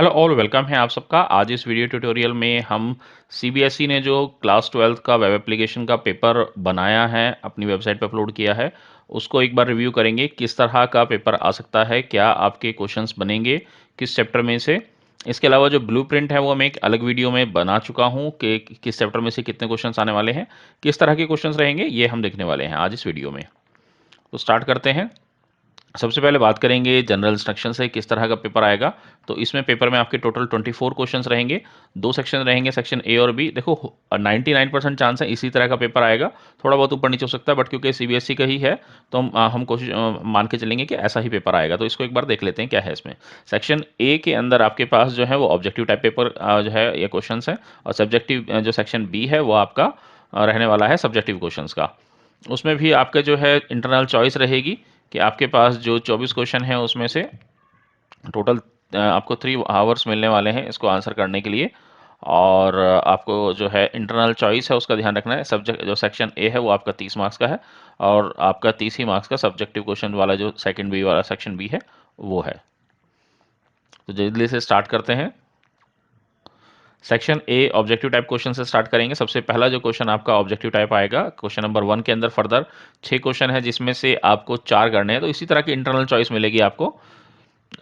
Hello all, welcome है आप सबका। आज इस वीडियो ट्यूटोरियल में हम सीबीएसई ने जो क्लास 12th का वेब एप्लीकेशन का पेपर बनाया है, अपनी वेबसाइट पर अपलोड किया है, उसको एक बार रिव्यू करेंगे। किस तरह का पेपर आ सकता है, क्या आपके क्वेश्चंस बनेंगे, किस चैप्टर में से। इसके अलावा जो ब्लूप्रिंट है वो मैं एक अलग वीडियो में बना चुका हूँ कि किस चैप्टर में से कितने क्वेश्चंस आने वाले हैं, किस तरह के क्वेश्चंस रहेंगे, ये हम देखने वाले हैं आज इस वीडियो में। तो स्टार्ट करते हैं। सबसे पहले बात करेंगे जनरल इंस्ट्रक्शन से, किस तरह का पेपर आएगा। तो इसमें पेपर में आपके टोटल 24 क्वेश्चंस रहेंगे। दो सेक्शन रहेंगे, सेक्शन ए और बी। देखो 99% चांस है इसी तरह का पेपर आएगा, थोड़ा बहुत ऊपर नीचे हो सकता है, बट क्योंकि सीबीएसई का ही है तो हम कोशिश मान के चलेंगे कि ऐसा ही पेपर आएगा। तो इसको एक बार देख लेते हैं क्या है इसमें। सेक्शन ए के अंदर आपके पास जो है वो ऑब्जेक्टिव टाइप पेपर जो है ये क्वेश्चन है, और सब्जेक्टिव जो सेक्शन बी है वो आपका रहने वाला है सब्जेक्टिव क्वेश्चन का। उसमें भी आपका जो है इंटरनल चॉइस रहेगी कि आपके पास जो 24 क्वेश्चन हैं उसमें से टोटल आपको 3 आवर्स मिलने वाले हैं इसको आंसर करने के लिए। और आपको जो है इंटरनल चॉइस है उसका ध्यान रखना है। सब्जेक्ट जो सेक्शन ए है वो आपका 30 मार्क्स का है, और आपका 30 ही मार्क्स का सब्जेक्टिव क्वेश्चन वाला जो सेकंड बी वाला सेक्शन बी है वो है। तो जल्दी से स्टार्ट करते हैं। Section A objective type question से स्टार्ट करेंगे। सबसे पहला जो क्वेश्चन आपका ऑब्जेक्टिव टाइप आएगा, क्वेश्चन नंबर 1 के अंदर फर्दर 6 क्वेश्चन है जिसमें से आपको 4 करने हैं। तो इसी तरह की इंटरनल चॉइस मिलेगी आपको।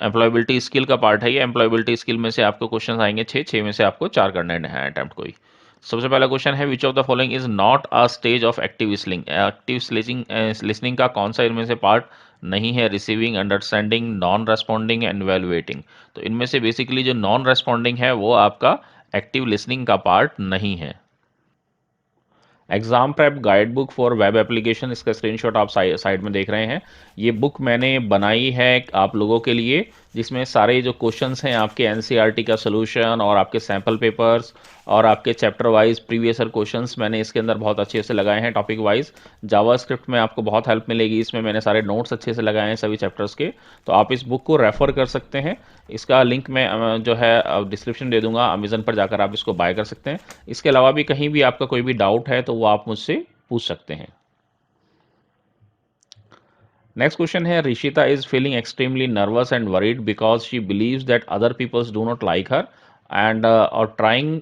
एम्प्लॉयबिलिटी स्किल का पार्ट है ये। एम्प्लॉयबिलिटी स्किल में से आपको क्वेश्चन आएंगे 6 में से आपको 4 करने हैं अटेम्प्ट कोई। सबसे पहला क्वेश्चन है, विच of the following is not a stage of active listening. Active listening का कौन सा इनमें से पार्ट नहीं है? Receiving, understanding, non responding and evaluating. तो इनमें से बेसिकली जो नॉन रेस्पॉन्डिंग है वो आपका एक्टिव लिसनिंग का पार्ट नहीं है। Exam prep guide book for web application, इसका स्क्रीनशॉट आप साइड में देख रहे हैं। ये बुक मैंने बनाई है आप लोगों के लिए, जिसमें सारे जो क्वेश्चंस हैं आपके एनसीईआरटी का सोल्यूशन और आपके सैम्पल पेपर्स और आपके chapter wise previous year questions मैंने इसके अंदर बहुत अच्छे से लगाए हैं टॉपिक वाइज। जावास्क्रिप्ट में आपको बहुत हेल्प मिलेगी, इसमें मैंने सारे नोट्स अच्छे से लगाए हैं सभी चैप्टर्स के। तो आप इस बुक को रेफर कर सकते हैं। इसका लिंक मैं जो है डिस्क्रिप्शन दे दूंगा, अमेजन पर जाकर आप इसको बाय कर सकते हैं। इसके अलावा भी कहीं भी आपका कोई भी डाउट है तो वो आप मुझसे पूछ सकते हैं। नेक्स्ट क्वेश्चन है, Rishita is feeling extremely nervous and worried because she believes that other peoples do not like her and or trying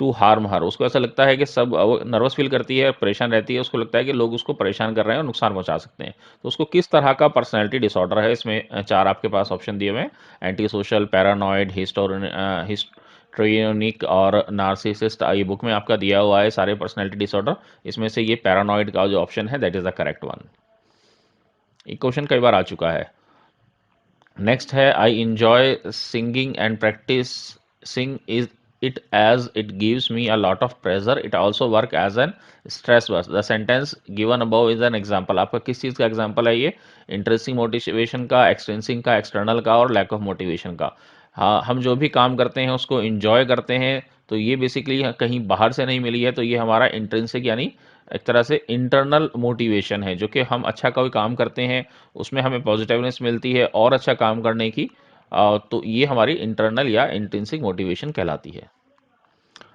to harm her. उसको ऐसा लगता है कि सब वो नर्वस फील करती है, परेशान रहती है, उसको लगता है कि लोग उसको परेशान कर रहे हैं और नुकसान पहुंचा सकते हैं। तो उसको किस तरह का पर्सनैलिटी डिसऑर्डर है? इसमें 4 आपके पास ऑप्शन दिए हुए हैं। एंटी सोशल, पैरानॉइड, हिस्ट्रियोनिक और नार्सिसिस्ट। ये बुक में आपका दिया हुआ है सारे पर्सनैलिटी डिसऑर्डर। इसमें से ये पैरानॉइड का जो ऑप्शन है that is the correct one. एक क्वेश्चन कई बार आ चुका है। नेक्स्ट है, I enjoy singing and practice sing is it as it gives me a lot of pleasure, it also work as an stress buster. The sentence given above is an example. आपका किस चीज़ का example है ये? Interesting motivation का, एक्सटेंसिंग का, external का और lack of motivation का। हाँ, हम जो भी काम करते हैं उसको इंजॉय करते हैं, तो ये बेसिकली कहीं बाहर से नहीं मिली है, तो ये हमारा इंट्रिंसिक यानी एक तरह से इंटरनल मोटिवेशन है। जो कि हम अच्छा कोई काम करते हैं उसमें हमें पॉजिटिवनेस मिलती है और अच्छा काम करने की, तो ये हमारी इंटरनल या इंट्रिंसिक मोटिवेशन कहलाती है।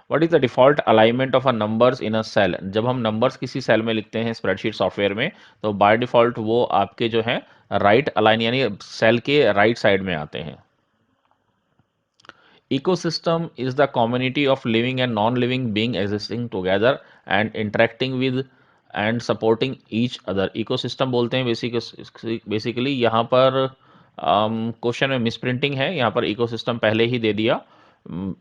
What is the default alignment of a numbers in a cell? जब हम नंबर्स किसी सेल में लिखते हैं स्प्रेडशीट सॉफ्टवेयर में, तो बाय डिफॉल्ट वो आपके जो है राइट अलाइन यानी सेल के राइट साइड में आते हैं। ecosystem is the community of living and non-living being existing together and interacting with and supporting each other। ecosystem बोलते हैं बेसिकली यहाँ पर क्वेश्चन में मिसप्रिंटिंग है। यहाँ पर इकोसिस्टम पहले ही दे दिया,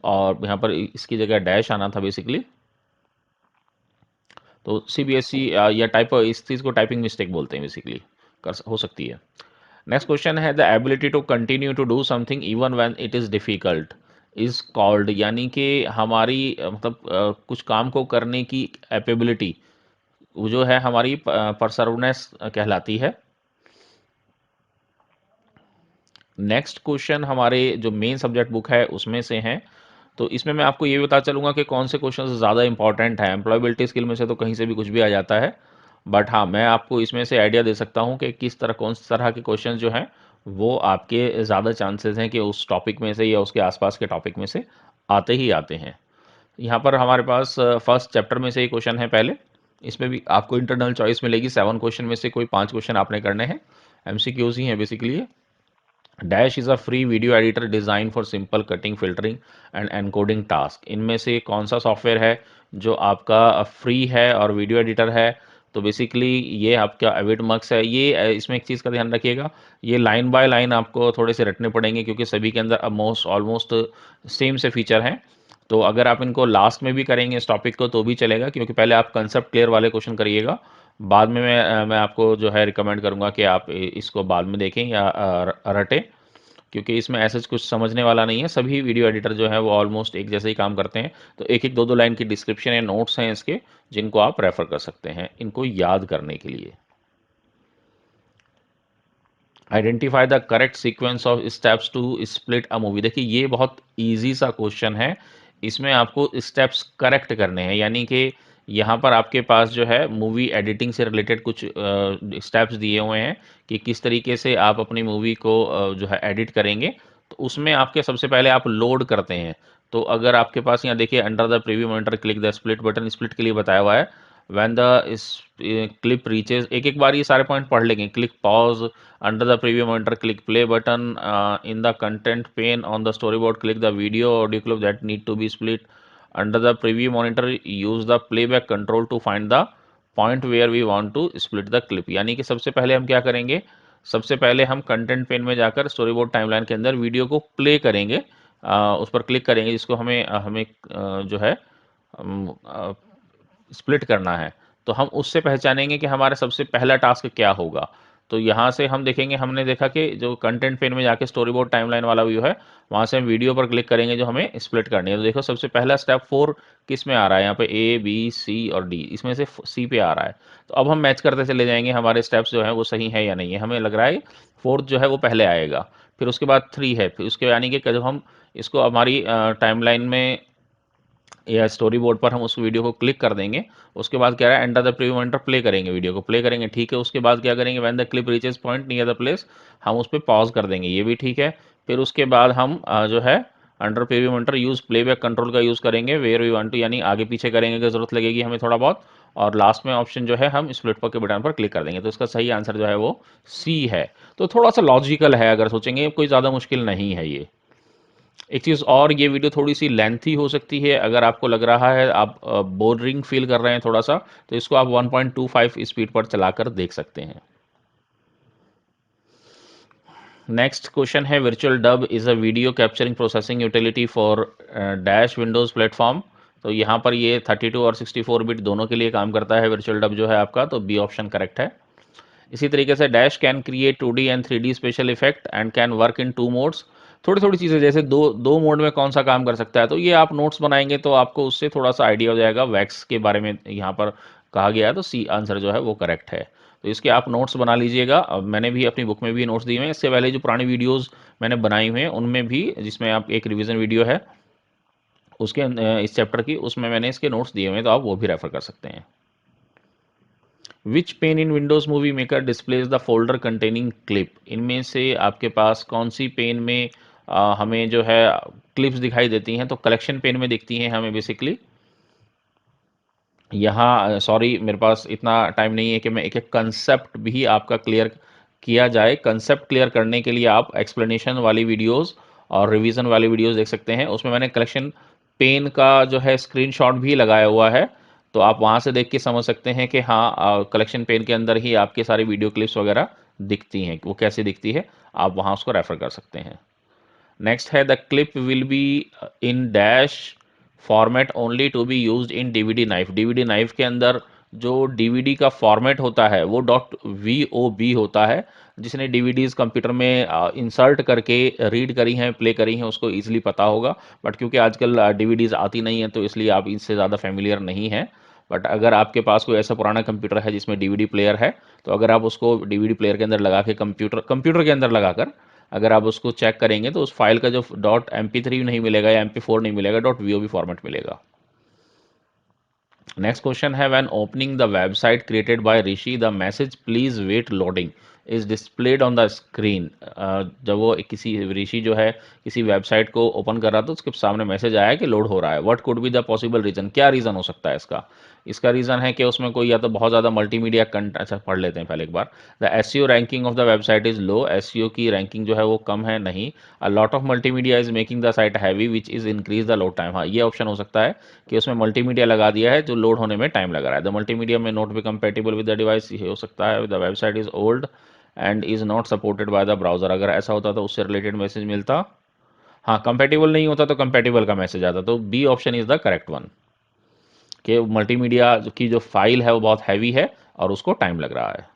और यहाँ पर इसकी जगह डैश आना था बेसिकली। तो सीबीएसई या टाइप इस चीज़ को टाइपिंग मिस्टेक बोलते हैं बेसिकली, कर हो सकती है। नेक्स्ट क्वेश्चन है, the ability to continue to do something even when it is difficult is called. यानी कि हमारी मतलब कुछ काम को करने की एपेबिलिटी, वो जो है हमारी परसर्वनेस कहलाती है। नेक्स्ट क्वेश्चन हमारे जो मेन सब्जेक्ट बुक है उसमें से हैं। तो इसमें मैं आपको ये भी बता चलूँगा कि कौन से क्वेश्चन ज़्यादा इंपॉर्टेंट हैं। एम्प्लॉयबिलिटी स्किल में से तो कहीं से भी कुछ भी आ जाता है, बट हाँ, मैं आपको इसमें से आइडिया दे सकता हूँ कि किस तरह कौन सी तरह के क्वेश्चन जो हैं वो आपके ज़्यादा चांसेस हैं कि उस टॉपिक में से या उसके आसपास के टॉपिक में से आते ही आते हैं। यहाँ पर हमारे पास फर्स्ट चैप्टर में से एक क्वेश्चन है पहले। इसमें भी आपको इंटरनल चॉइस मिलेगी। 7 क्वेश्चन में से कोई 5 क्वेश्चन आपने करने हैं, एमसीक्यूज ही हैं basically. Dash is a free video editor design for simple cutting filtering and encoding task. इनमें से कौन सा सॉफ्टवेयर है जो आपका फ्री है और वीडियो एडिटर है? तो बेसिकली ये आपका एविड मक्स है। ये इसमें एक चीज़ का ध्यान रखिएगा, ये लाइन बाय लाइन आपको थोड़े से रटने पड़ेंगे क्योंकि सभी के अंदर अब मोस्ट ऑलमोस्ट सेम से फीचर हैं। तो अगर आप इनको लास्ट में भी करेंगे इस टॉपिक को तो भी चलेगा, क्योंकि पहले आप कंसेप्ट क्लियर वाले क्वेश्चन करिएगा। बाद में मैं आपको जो है रिकमेंड करूँगा कि आप इसको बाद में देखें या रटें, क्योंकि इसमें ऐसा कुछ समझने वाला नहीं है। सभी वीडियो एडिटर जो है वो ऑलमोस्ट एक जैसे ही काम करते हैं। तो एक एक दो दो लाइन की डिस्क्रिप्शन या नोट्स हैं इसके, जिनको आप रेफर कर सकते हैं इनको याद करने के लिए। Identify the correct sequence of steps to split a movie. देखिए ये बहुत इजी सा क्वेश्चन है, इसमें आपको स्टेप्स करेक्ट करने हैं, यानी कि यहाँ पर आपके पास जो है मूवी एडिटिंग से रिलेटेड कुछ स्टेप्स दिए हुए हैं कि किस तरीके से आप अपनी मूवी को जो है एडिट करेंगे। तो उसमें आपके सबसे पहले आप लोड करते हैं। तो अगर आपके पास यहाँ देखिए under the preview monitor click the split button, split के लिए बताया हुआ है। व्हेन द क्लिप रीचेज, एक एक बार ये सारे पॉइंट पढ़ लेंगे। Click pause under the preview monitor, click play button in the content pane on the storyboard, click the video audio clip that need to be split under the preview monitor, use the playback control to find the point where we want to split the clip। यानी कि सबसे पहले हम क्या करेंगे, सबसे पहले हम कंटेंट पेन में जाकर स्टोरीबोर्ड टाइमलाइन के अंदर वीडियो को प्ले करेंगे, उस पर क्लिक करेंगे जिसको हमें हमें जो है स्प्लिट करना है। तो हम उससे पहचानेंगे कि हमारा सबसे पहला टास्क क्या होगा। तो यहाँ से हम देखेंगे, हमने देखा कि जो कंटेंट पेन में जाके स्टोरी बोर्ड टाइमलाइन वाला व्यू है, वहाँ से हम वीडियो पर क्लिक करेंगे जो हमें स्प्लिट करनी है। तो देखो सबसे पहला स्टेप 4 किस में आ रहा है, यहाँ पे ए बी सी और डी, इसमें से सी पे आ रहा है। तो अब हम मैच करते चले जाएंगे हमारे स्टेप्स जो हैं वो सही है या नहीं है। हमें लग रहा है फोर्थ जो है वो पहले आएगा, फिर उसके बाद 3 है, फिर उसके यानी कि जब हम इसको हमारी टाइमलाइन में या स्टोरी बोर्ड पर हम उस वीडियो को क्लिक कर देंगे। उसके बाद क्या है, enter the preview monitor play करेंगे, वीडियो को प्ले करेंगे, ठीक है। उसके बाद क्या करेंगे, when the clip reaches point near the place, हम उस पर पॉज कर देंगे, ये भी ठीक है। फिर उसके बाद हम जो है under preview monitor use playback control का यूज़ करेंगे वेयर वी वांट टू, यानी आगे पीछे करेंगे की ज़रूरत लगेगी हमें थोड़ा बहुत। और लास्ट में ऑप्शन जो है हम स्प्लिट पर के बटन पर क्लिक कर देंगे। तो इसका सही आंसर जो है वो सी है। तो थोड़ा सा लॉजिकल है, अगर सोचेंगे कोई ज़्यादा मुश्किल नहीं है ये। एक चीज़ और, ये वीडियो थोड़ी सी लेंथी हो सकती है, अगर आपको लग रहा है आप बोरिंग फील कर रहे हैं थोड़ा सा, तो इसको आप 1.25 स्पीड पर चलाकर देख सकते हैं। नेक्स्ट क्वेश्चन है, virtual dub is a video capturing processing utility for dash Windows platform. तो यहाँ पर ये 32 और 64 बिट दोनों के लिए काम करता है वर्चुअल डब जो है आपका, तो बी ऑप्शन करेक्ट है। इसी तरीके से dash can create 2D and 3D special effect and can work in 2 modes. थोड़ी थोड़ी चीज़ें जैसे दो दो मोड में कौन सा काम कर सकता है, तो ये आप नोट्स बनाएंगे तो आपको उससे थोड़ा सा आइडिया हो जाएगा। वैक्स के बारे में यहाँ पर कहा गया है, तो सी आंसर जो है वो करेक्ट है। तो इसके आप नोट्स बना लीजिएगा। अब मैंने भी अपनी बुक में भी नोट्स दिए हुए हैं, इससे पहले जो पुरानी वीडियोज़ मैंने बनाई हुई हैं उनमें भी, जिसमें आप एक रिविज़न वीडियो है उसके इस चैप्टर की, उसमें मैंने इसके नोट्स दिए हुए हैं, तो आप वो भी रेफर कर सकते हैं। Which pane in Windows Movie Maker displays the folder containing clip. इनमें से आपके पास कौन सी पेन में हमें जो है क्लिप्स दिखाई देती हैं, तो कलेक्शन पेन में दिखती हैं हमें बेसिकली। यहाँ सॉरी मेरे पास इतना टाइम नहीं है कि मैं एक एक कंसेप्ट भी आपका क्लियर किया जाए। कंसेप्ट क्लियर करने के लिए आप एक्सप्लेनेशन वाली वीडियोस और रिवीजन वाली वीडियोस देख सकते हैं, उसमें मैंने कलेक्शन पेन का जो है स्क्रीनशॉट भी लगाया हुआ है। तो आप वहाँ से देख के समझ सकते हैं कि हाँ कलेक्शन पेन के अंदर ही आपके सारी वीडियो क्लिप्स वगैरह दिखती हैं, वो कैसे दिखती है आप वहाँ उसको रेफ़र कर सकते हैं। नेक्स्ट है, the clip will be in dash format only to be used in DVD knife. DVD knife के अंदर जो डीवीडी का फॉर्मेट होता है वो डॉट वी ओ बी होता है। जिसने डीवीडीज कंप्यूटर में इंसर्ट करके रीड करी हैं, प्ले करी हैं, उसको ईजिली पता होगा। बट क्योंकि आजकल डीवीडीज आती नहीं हैं तो इसलिए आप इससे ज़्यादा फेमिलियर नहीं हैं। बट अगर आपके पास कोई ऐसा पुराना कंप्यूटर है जिसमें डीवीडी प्लेयर है, तो अगर आप उसको डीवीडी प्लेयर के अंदर लगा के कंप्यूटर के अंदर लगाकर अगर आप उसको चेक करेंगे तो उस फाइल का जो डॉट एम पी थ्री नहीं मिलेगा या MP4 नहीं मिलेगा, dot V O B format मिलेगा। नेक्स्ट क्वेश्चन है, when opening the website created by Rishi the message please wait loading is displayed on the screen. जब वो किसी ऋषि जो है किसी वेबसाइट को ओपन कर रहा था तो उसके सामने मैसेज आया कि लोड हो रहा है। What could be the possible reason, क्या रीज़न हो सकता है इसका। इसका रीज़न है कि उसमें कोई या तो बहुत ज़्यादा मल्टीमीडिया कंट अच्छा पढ़ लेते हैं पहले एक बार। The SEO ranking of the website is low, SEO की रैंकिंग जो है वो कम है, नहीं। A lot of multimedia is making the site heavy which is increase the load time. हाँ, ये ऑप्शन हो सकता है कि उसमें मल्टीमीडिया लगा दिया है जो लोड होने में टाइम लग रहा है। द मल्टीमीडिया में not be compatible with the device, ये हो सकता है। The website is old and is not supported by the browser, अगर ऐसा होता तो उससे रिलेटेड मैसेज मिलता। हाँ, कंपैटिबल नहीं होता तो कंपैटिबल का मैसेज आता, तो B option is the correct one, कि मल्टीमीडिया की जो फाइल है वो बहुत हैवी है और उसको टाइम लग रहा है।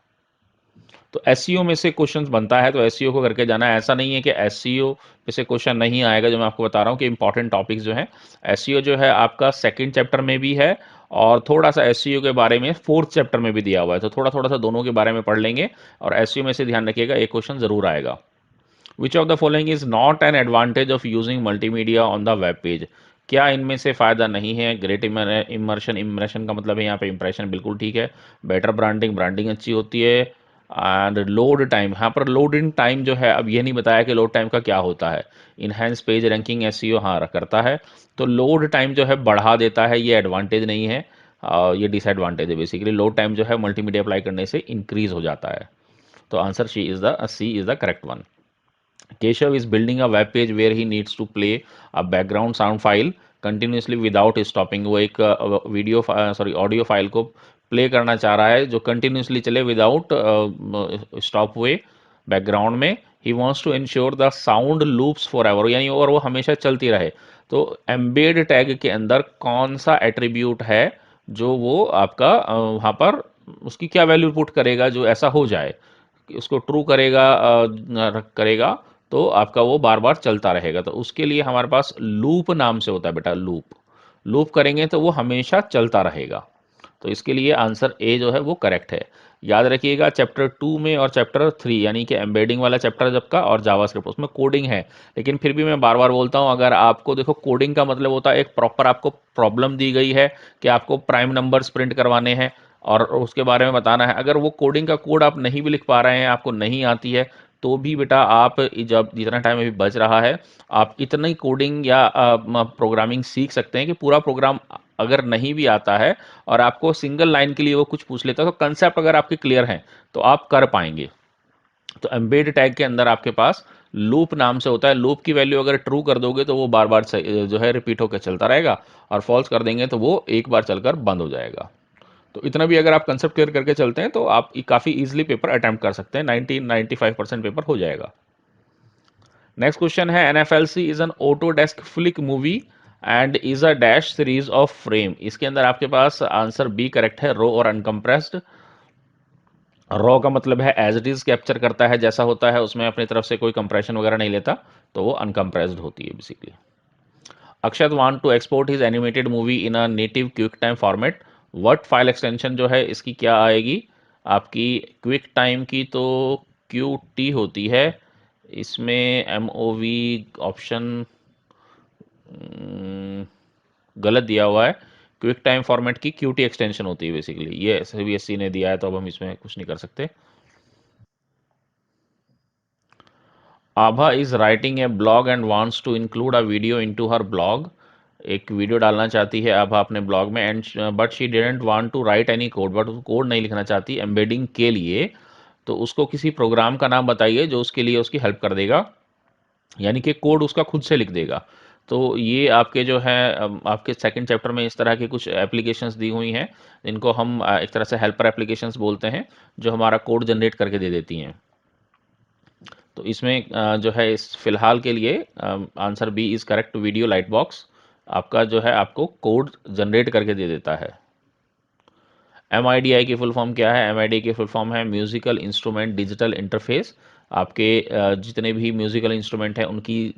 तो एसईओ में से क्वेश्चंस बनता है, तो एसईओ को करके जाना है। ऐसा नहीं है कि एसईओ में से क्वेश्चन नहीं आएगा, जो मैं आपको बता रहा हूँ कि इंपॉर्टेंट टॉपिक्स जो हैं, एसईओ जो है आपका सेकंड चैप्टर में भी है और थोड़ा सा एसईओ के बारे में फोर्थ चैप्टर में भी दिया हुआ है, तो थोड़ा थोड़ा सा दोनों के बारे में पढ़ लेंगे। और एसईओ में से ध्यान रखिएगा एक क्वेश्चन ज़रूर आएगा। विच of the following is not an advantage of using multimedia on the web page, क्या इनमें से फ़ायदा नहीं है? ग्रेट इमर्शन, इमर्शन का मतलब है यहाँ पे इंप्रेशन, बिल्कुल ठीक है। बेटर ब्रांडिंग, ब्रांडिंग अच्छी होती है। एंड लोड टाइम, यहाँ पर लोड इन टाइम जो है, अब ये नहीं बताया कि लोड टाइम का क्या होता है। इनहेंस पेज रैंकिंग एसईओ हाँ करता है, तो लोड टाइम जो है बढ़ा देता है, ये एडवांटेज नहीं है। ये डिसएडवांटेज है बेसिकली। लोड टाइम जो है मल्टीमीडिया अप्लाई करने से इंक्रीज हो जाता है। तो answer C is the correct one. Keshav is building a web page where he needs to play a background sound file continuously without stopping। वो एक वीडियो सॉरी ऑडियो फाइल को play करना चाह रहा है जो कंटिन्यूसली चले विदाउट स्टॉप हुए बैकग्राउंड में। He wants to ensure the sound loops forever, यानी और वो हमेशा चलती रहे। तो एम्बेड टैग के अंदर कौन सा एट्रीब्यूट है जो वो आपका वहाँ पर उसकी क्या वैल्यू पुट करेगा जो ऐसा हो जाए कि उसको ट्रू करेगा, करेगा तो आपका वो बार बार चलता रहेगा। तो उसके लिए हमारे पास लूप नाम से होता है बेटा, लूप। लूप करेंगे तो वो हमेशा चलता रहेगा। तो इसके लिए आंसर ए जो है वो करेक्ट है। याद रखिएगा चैप्टर 2 में और चैप्टर 3 यानी कि एम्बेडिंग वाला चैप्टर जब का और जावास्क्रिप्ट, उसमें कोडिंग है। लेकिन फिर भी मैं बार बार बोलता हूँ, अगर आपको देखो कोडिंग का मतलब होता है एक प्रॉपर आपको प्रॉब्लम दी गई है कि आपको प्राइम नंबर्स प्रिंट करवाने हैं और उसके बारे में बताना है। अगर वो कोडिंग का कोड आप नहीं भी लिख पा रहे हैं, आपको नहीं आती है, तो भी बेटा आप जब जितना टाइम अभी बच रहा है, आप इतनी कोडिंग या प्रोग्रामिंग सीख सकते हैं कि पूरा प्रोग्राम अगर नहीं भी आता है और आपको सिंगल लाइन के लिए वो कुछ पूछ लेता है, तो कंसेप्ट अगर आपके क्लियर हैं तो आप कर पाएंगे। तो एम्बेड टैग के अंदर आपके पास लूप नाम से होता है। लूप की वैल्यू अगर ट्रू कर दोगे तो वो बार बार जो है रिपीट होकर चलता रहेगा, और फॉल्स कर देंगे तो वो एक बार चलकर बंद हो जाएगा। तो इतना भी अगर आप कंसेप्ट क्लियर करके चलते हैं तो आप काफ़ी इजीली पेपर अटेम्प्ट कर सकते हैं, 90-95% पेपर हो जाएगा। नेक्स्ट क्वेश्चन है, NFLC is an Autodesk flick movie and is a dash series of frame. इसके अंदर आपके पास आंसर बी करेक्ट है, रो और अनकम्प्रेस्ड। रॉ का मतलब है एज इट इज कैप्चर करता है जैसा होता है, उसमें अपनी तरफ से कोई कंप्रेशन वगैरह नहीं लेता, तो वो अनकम्प्रेस्ड होती है basically. Akshat want to export his animated movie in a native QuickTime format, what file extension जो है इसकी क्या आएगी आपकी? क्विक टाइम की तो क्यू टी होती है, इसमें एम ओ वी ऑप्शन गलत दिया हुआ है। क्विक टाइम फॉर्मेट की क्यू टी एक्सटेंशन होती है बेसिकली, ये सीबीएसई ने दिया है तो अब हम इसमें कुछ नहीं कर सकते। Abha is writing a blog and wants to include a video into her blog. एक वीडियो डालना चाहती है आभा अपने ब्लॉग में, and but she didn't want to write any code, but वो कोड नहीं लिखना चाहती एम्बेडिंग के लिए। तो उसको किसी प्रोग्राम का नाम बताइए जो उसके लिए उसकी हेल्प कर देगा, यानी कि कोड उसका खुद से लिख देगा। तो ये आपके जो है आपके सेकंड चैप्टर में इस तरह की कुछ एप्लीकेशंस दी हुई हैं, इनको हम एक तरह से हेल्पर एप्लीकेशंस बोलते हैं, जो हमारा कोड जनरेट करके दे देती हैं। तो इसमें जो है इस फिलहाल के लिए answer B is correct, video light box आपका जो है आपको कोड जनरेट करके दे देता है। एम आई डी आई की फुल फॉर्म क्या है? एम आई डी की फुल फॉर्म है म्यूज़िकल इंस्ट्रूमेंट डिजिटल इंटरफेस। आपके जितने भी म्यूज़िकल इंस्ट्रूमेंट हैं उनकी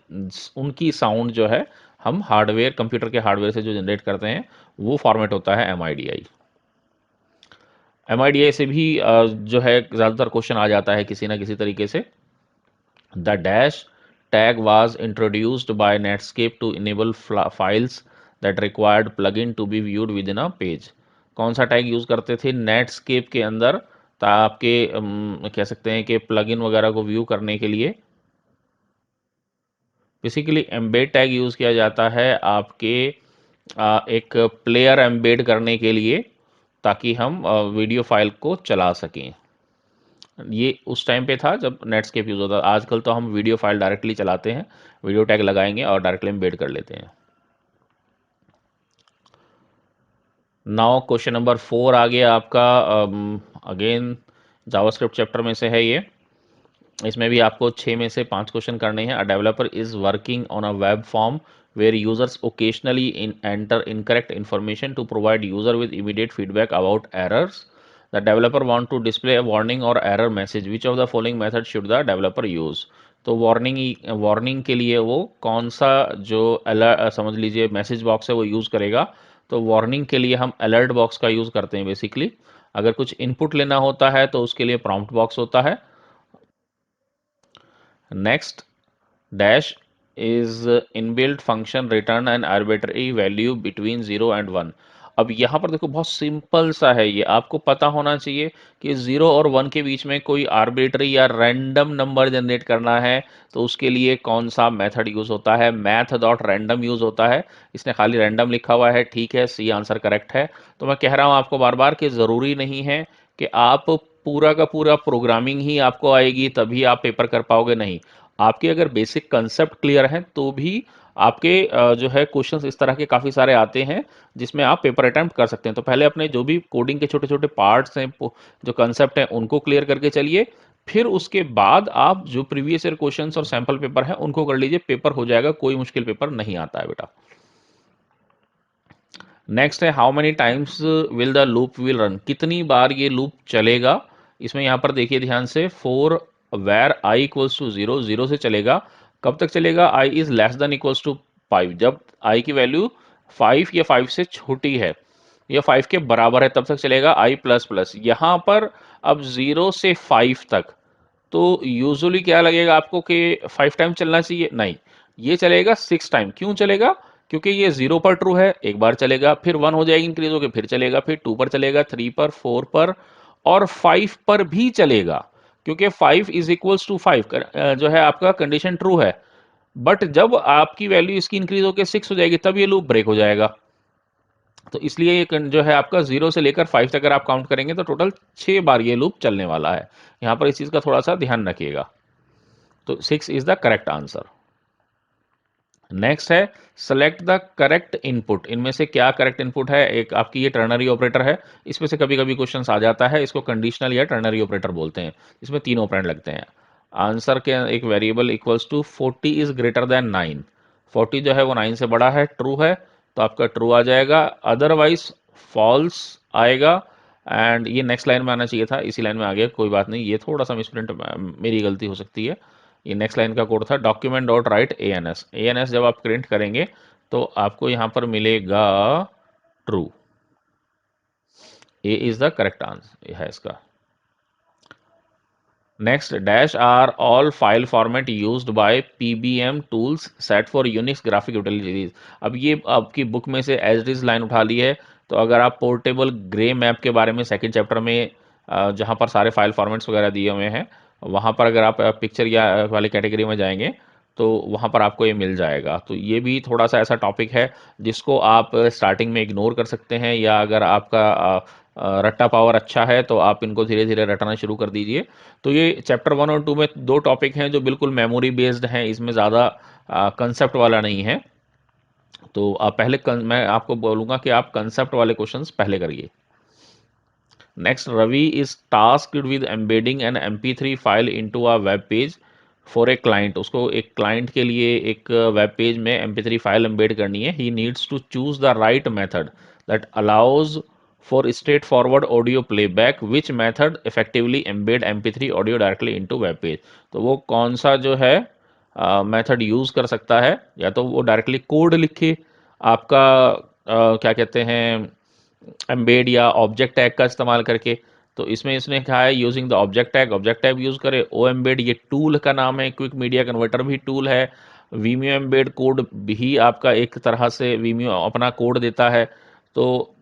उनकी साउंड जो है हम हार्डवेयर, कंप्यूटर के हार्डवेयर से जो जनरेट करते हैं, वो फॉर्मेट होता है M I D I. M I D I से भी जो है ज़्यादातर क्वेश्चन आ जाता है किसी ना किसी तरीके से। The dash tag was introduced by Netscape to enable files that required plugin to be viewed within a page। कौन सा टैग यूज़ करते थे नेटस्केप के अंदर आपके कह सकते हैं कि प्लगइन वगैरह को व्यू करने के लिए? बेसिकली एम्बेड टैग यूज़ किया जाता है आपके एक प्लेयर एम्बेड करने के लिए, ताकि हम वीडियो फाइल को चला सकें। ये उस टाइम पे था जब नेटस्केप यूज़ होता था। आजकल तो हम वीडियो फाइल डायरेक्टली चलाते हैं, वीडियो टैग लगाएंगे और डायरेक्टली एम्बेड कर लेते हैं। नाउ क्वेश्चन नंबर 4 आ गया आपका। अगेन जावास्क्रिप्ट चैप्टर में से है ये। इसमें भी आपको 6 में से 5 क्वेश्चन करने हैं। A developer is working on a web form where users occasionally enter incorrect information to provide user with immediate feedback about errors. The developer want to display a warning और error message, which of the following method should the developer use. तो warning के लिए वो कौन सा जो alert समझ लीजिए मैसेज बॉक्स है वो यूज़ करेगा। तो वार्निंग के लिए हम अलर्ट बॉक्स का यूज़ करते हैं बेसिकली। अगर कुछ इनपुट लेना होता है तो उसके लिए प्रॉम्प्ट बॉक्स होता है। Next dash is inbuilt function return N arbitrary value between 0 and 1। अब यहाँ पर देखो बहुत सिंपल सा है, ये आपको पता होना चाहिए कि 0 और 1 के बीच में कोई आर्बिट्ररी या रैंडम नंबर जनरेट करना है तो उसके लिए कौन सा मेथड यूज़ होता है। मैथ डॉट रैंडम यूज़ होता है। इसने खाली रैंडम लिखा हुआ है, ठीक है, सी आंसर करेक्ट है। तो मैं कह रहा हूँ आपको बार बार कि ज़रूरी नहीं है कि आप पूरा का पूरा प्रोग्रामिंग ही आपको आएगी तभी आप पेपर कर पाओगे, नहीं। आपके अगर बेसिक कंसेप्ट क्लियर हैं तो भी आपके जो है क्वेश्चंस इस तरह के काफ़ी सारे आते हैं जिसमें आप पेपर अटेम्प्ट कर सकते हैं। तो पहले अपने जो भी कोडिंग के छोटे छोटे पार्ट्स हैं, जो कंसेप्ट हैं, उनको क्लियर करके चलिए। फिर उसके बाद आप जो प्रीवियस ईयर क्वेश्चंस और सैम्पल पेपर हैं उनको कर लीजिए, पेपर हो जाएगा, कोई मुश्किल पेपर नहीं आता है बेटा। नेक्स्ट है how many times will the loop will run, कितनी बार ये लूप चलेगा। इसमें यहाँ पर देखिए ध्यान से, for where i equals to zero, zero से चलेगा। कब तक चलेगा, i is less than equals to 5, जब आई की वैल्यू 5 या 5 से छोटी है या 5 के बराबर है तब तक चलेगा आई प्लस प्लस। यहाँ पर अब 0 से 5 तक तो यूजुअली क्या लगेगा आपको कि 5 टाइम चलना चाहिए, नहीं, ये चलेगा 6 टाइम। क्यों चलेगा, क्योंकि ये 0 पर ट्रू है, एक बार चलेगा, फिर 1 हो जाएगी इंक्रीज होकर, फिर चलेगा, फिर 2 पर चलेगा, 3 पर, 4 पर और 5 पर भी चलेगा। क्योंकि 5 इज इक्वल्स टू 5 जो है आपका कंडीशन ट्रू है। बट जब आपकी वैल्यू इसकी इंक्रीज होकर 6 हो जाएगी तब ये लूप ब्रेक हो जाएगा। तो इसलिए ये जो है आपका 0 से लेकर 5 तक अगर आप काउंट करेंगे तो टोटल 6 बार ये लूप चलने वाला है। यहाँ पर इस चीज़ का थोड़ा सा ध्यान रखिएगा। तो 6 is the correct answer. Next है सेलेक्ट द करेक्ट इनपुट, इनमें से क्या करेक्ट इनपुट है। एक आपकी ये टर्नरी ऑपरेटर है, इसमें से कभी कभी क्वेश्चन आ जाता है, इसको कंडीशनल या टर्नरी ऑपरेटर बोलते हैं। इसमें 3 ऑपरेंड लगते हैं। आंसर के एक variable equals to 40 is greater than 9, 40 जो है वो 9 से बड़ा है, ट्रू है, तो आपका ट्रू आ जाएगा, अदरवाइज फॉल्स आएगा। एंड ये नेक्स्ट लाइन में आना चाहिए था, इसी लाइन में आ गया, कोई बात नहीं, ये थोड़ा सा मिसप्रिंट मेरी गलती हो सकती है। ये नेक्स्ट लाइन का कोड था document dot write A N S. A N S जब आप प्रिंट करेंगे तो आपको यहाँ पर मिलेगा true. A is the correct answer है इसका। Next dash are all file format used by PBM tools set for Unix graphic utilities. अब ये आपकी बुक में से एज इज लाइन उठा ली है। तो अगर आप पोर्टेबल ग्रे मैप के बारे में सेकंड चैप्टर में जहाँ पर सारे फाइल फॉर्मेट्स वगैरह दिए हुए हैं वहाँ पर अगर आप पिक्चर या वाली कैटेगरी में जाएंगे तो वहाँ पर आपको ये मिल जाएगा। तो ये भी थोड़ा सा ऐसा टॉपिक है जिसको आप स्टार्टिंग में इग्नोर कर सकते हैं, या अगर आपका रट्टा पावर अच्छा है तो आप इनको धीरे धीरे रटना शुरू कर दीजिए। तो ये चैप्टर 1 और 2 में दो टॉपिक हैं जो बिल्कुल मेमोरी बेस्ड हैं, इसमें ज़्यादा कंसेप्ट वाला नहीं है। तो आप पहले मैं आपको बोलूँगा कि आप कंसेप्ट वाले क्वेश्चंस पहले करिए। Next, Ravi is tasked with embedding an MP3 file into a web page for a client. उसको एक क्लाइंट के लिए एक वेब पेज में MP3 फाइल एम्बेड करनी है। He needs to choose the right method that allows for straightforward audio playback, which method effectively embed MP3 audio directly into web page. तो वो कौन सा जो है मेथड यूज़ कर सकता है, या तो वो डायरेक्टली कोड लिखे आपका क्या कहते हैं एम्बेड, या ऑब्जेक्ट टैग का इस्तेमाल करके। तो इसमें इसने कहा है using the object tag, object tag use करे। ओ एम्बेड ये टूल का नाम है, क्विक मीडिया कन्वर्टर भी टूल है। वीमियो एम्बेड कोड भी आपका एक तरह से वीमियो अपना कोड देता है। तो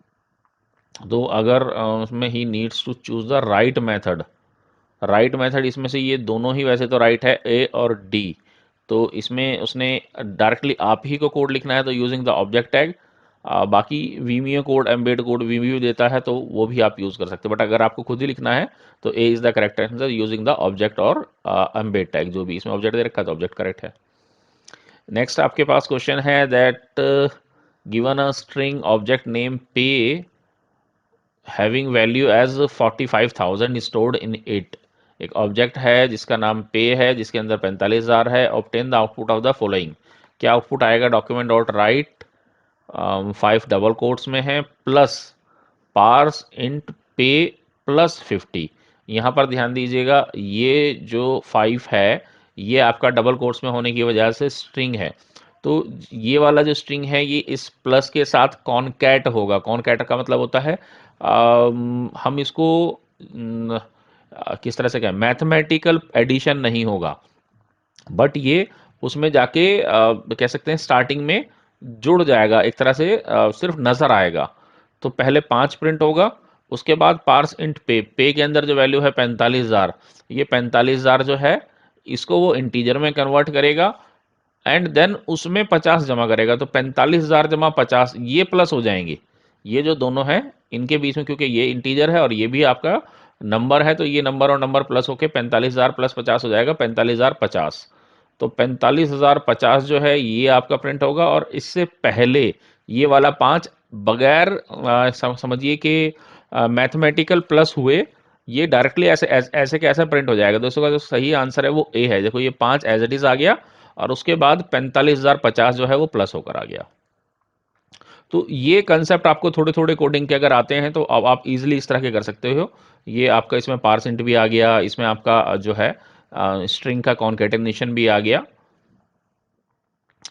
अगर उसमें he needs to choose the right method, right method इसमें से ये दोनों ही वैसे तो राइट है, ए और डी। तो इसमें उसने डायरेक्टली आप ही को कोड लिखना है तो यूजिंग द ऑब्जेक्ट टैग, बाकी Vimeo code, embed code Vimeo देता है तो वो भी आप यूज़ कर सकते हैं, बट अगर आपको खुद ही लिखना है तो A is the correct answer using the object और एम्बेड टैग। जो भी इसमें ऑब्जेक्ट दे रखा है तो ऑब्जेक्ट करेक्ट है। नेक्स्ट आपके पास क्वेश्चन है that given a string object name pay having value as 45,000 stored in it. एक ऑब्जेक्ट है जिसका नाम पे है, जिसके अंदर 45,000 है। Obtain the output of the following. क्या आउटपुट आएगा? Document dot write 5 double quotes में है plus parse int pay plus 50। यहाँ पर ध्यान दीजिएगा, ये जो 5 है ये आपका डबल कोट्स में होने की वजह से स्ट्रिंग है, तो ये वाला जो स्ट्रिंग है ये इस प्लस के साथ कॉनकैट होगा। कॉनकैट का मतलब होता है हम इसको किस तरह से कहें, मैथमेटिकल एडिशन नहीं होगा, बट ये उसमें जाके कह सकते हैं स्टार्टिंग में जुड़ जाएगा, एक तरह से सिर्फ नज़र आएगा। तो पहले 5 प्रिंट होगा, उसके बाद पार्स इंट पे, पे के अंदर जो वैल्यू है 45,000, ये 45,000 जो है इसको वो इंटीजर में कन्वर्ट करेगा एंड देन उसमें 50 जमा करेगा। तो 45,000 जमा 50 ये प्लस हो जाएंगे। ये जो दोनों हैं इनके बीच में, क्योंकि ये इंटीजर है और ये भी आपका नंबर है, तो ये नंबर और नंबर प्लस होके 45,000 प्लस 50 हो जाएगा 45,050। तो 45,050 जो है ये आपका प्रिंट होगा, और इससे पहले ये वाला 5 बगैर समझिए कि मैथमेटिकल प्लस हुए ये डायरेक्टली ऐसे ऐसे के ऐसे प्रिंट हो जाएगा। दोस्तों का जो सही आंसर है वो ए है। देखो ये 5 एज इट इज आ गया और उसके बाद 45,050 जो है वो प्लस होकर आ गया। तो ये कंसेप्ट आपको थोड़े थोड़े कोडिंग के अगर आते हैं तो अब आप इजीली इस तरह के कर सकते हो। ये आपका इसमें पार्सेंट भी आ गया, इसमें आपका जो है स्ट्रिंग का कॉन्केटेनेशन भी आ गया।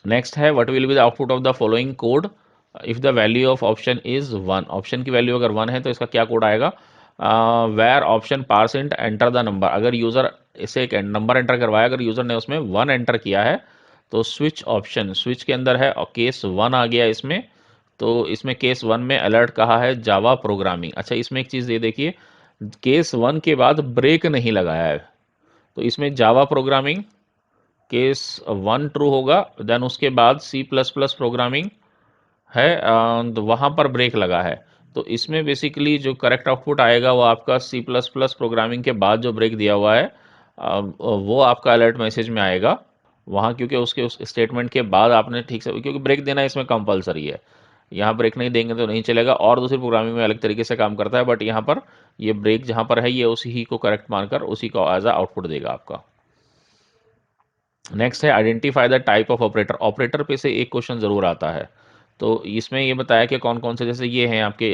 नेक्स्ट है what will be the output of the following code if the value of option is 1। Option की वैल्यू अगर 1 है तो इसका क्या कोड आएगा? Where option percent enter the number. अगर यूज़र इसे एक नंबर एंटर करवाया, अगर यूज़र ने उसमें 1 एंटर किया है तो स्विच ऑप्शन, स्विच के अंदर है और केस 1 आ गया इसमें। तो इसमें केस 1 में अलर्ट कहा है जावा प्रोग्रामिंग। अच्छा, इसमें एक चीज़ ये देखिए, केस 1 के बाद ब्रेक नहीं लगाया है, तो इसमें जावा प्रोग्रामिंग केस 1 ट्रू होगा, देन उसके बाद सी प्लस प्लस प्रोग्रामिंग है, तो वहाँ पर ब्रेक लगा है। तो इसमें बेसिकली जो करेक्ट आउटपुट आएगा वो आपका सी प्लस प्लस प्रोग्रामिंग के बाद जो ब्रेक दिया हुआ है वो आपका अलर्ट मैसेज में आएगा वहाँ, क्योंकि उसके उस स्टेटमेंट के बाद आपने ठीक से, क्योंकि ब्रेक देना इसमें कंपलसरी है। यहाँ ब्रेक नहीं देंगे तो नहीं चलेगा, और दूसरी प्रोग्रामिंग में अलग तरीके से काम करता है, बट यहाँ पर ये ब्रेक जहाँ पर है ये उसी ही को करेक्ट मानकर उसी को एज अ आउटपुट देगा आपका। नेक्स्ट है identify the type of operator. Operator पे से एक क्वेश्चन ज़रूर आता है, तो इसमें ये बताया कि कौन कौन से, जैसे ये हैं आपके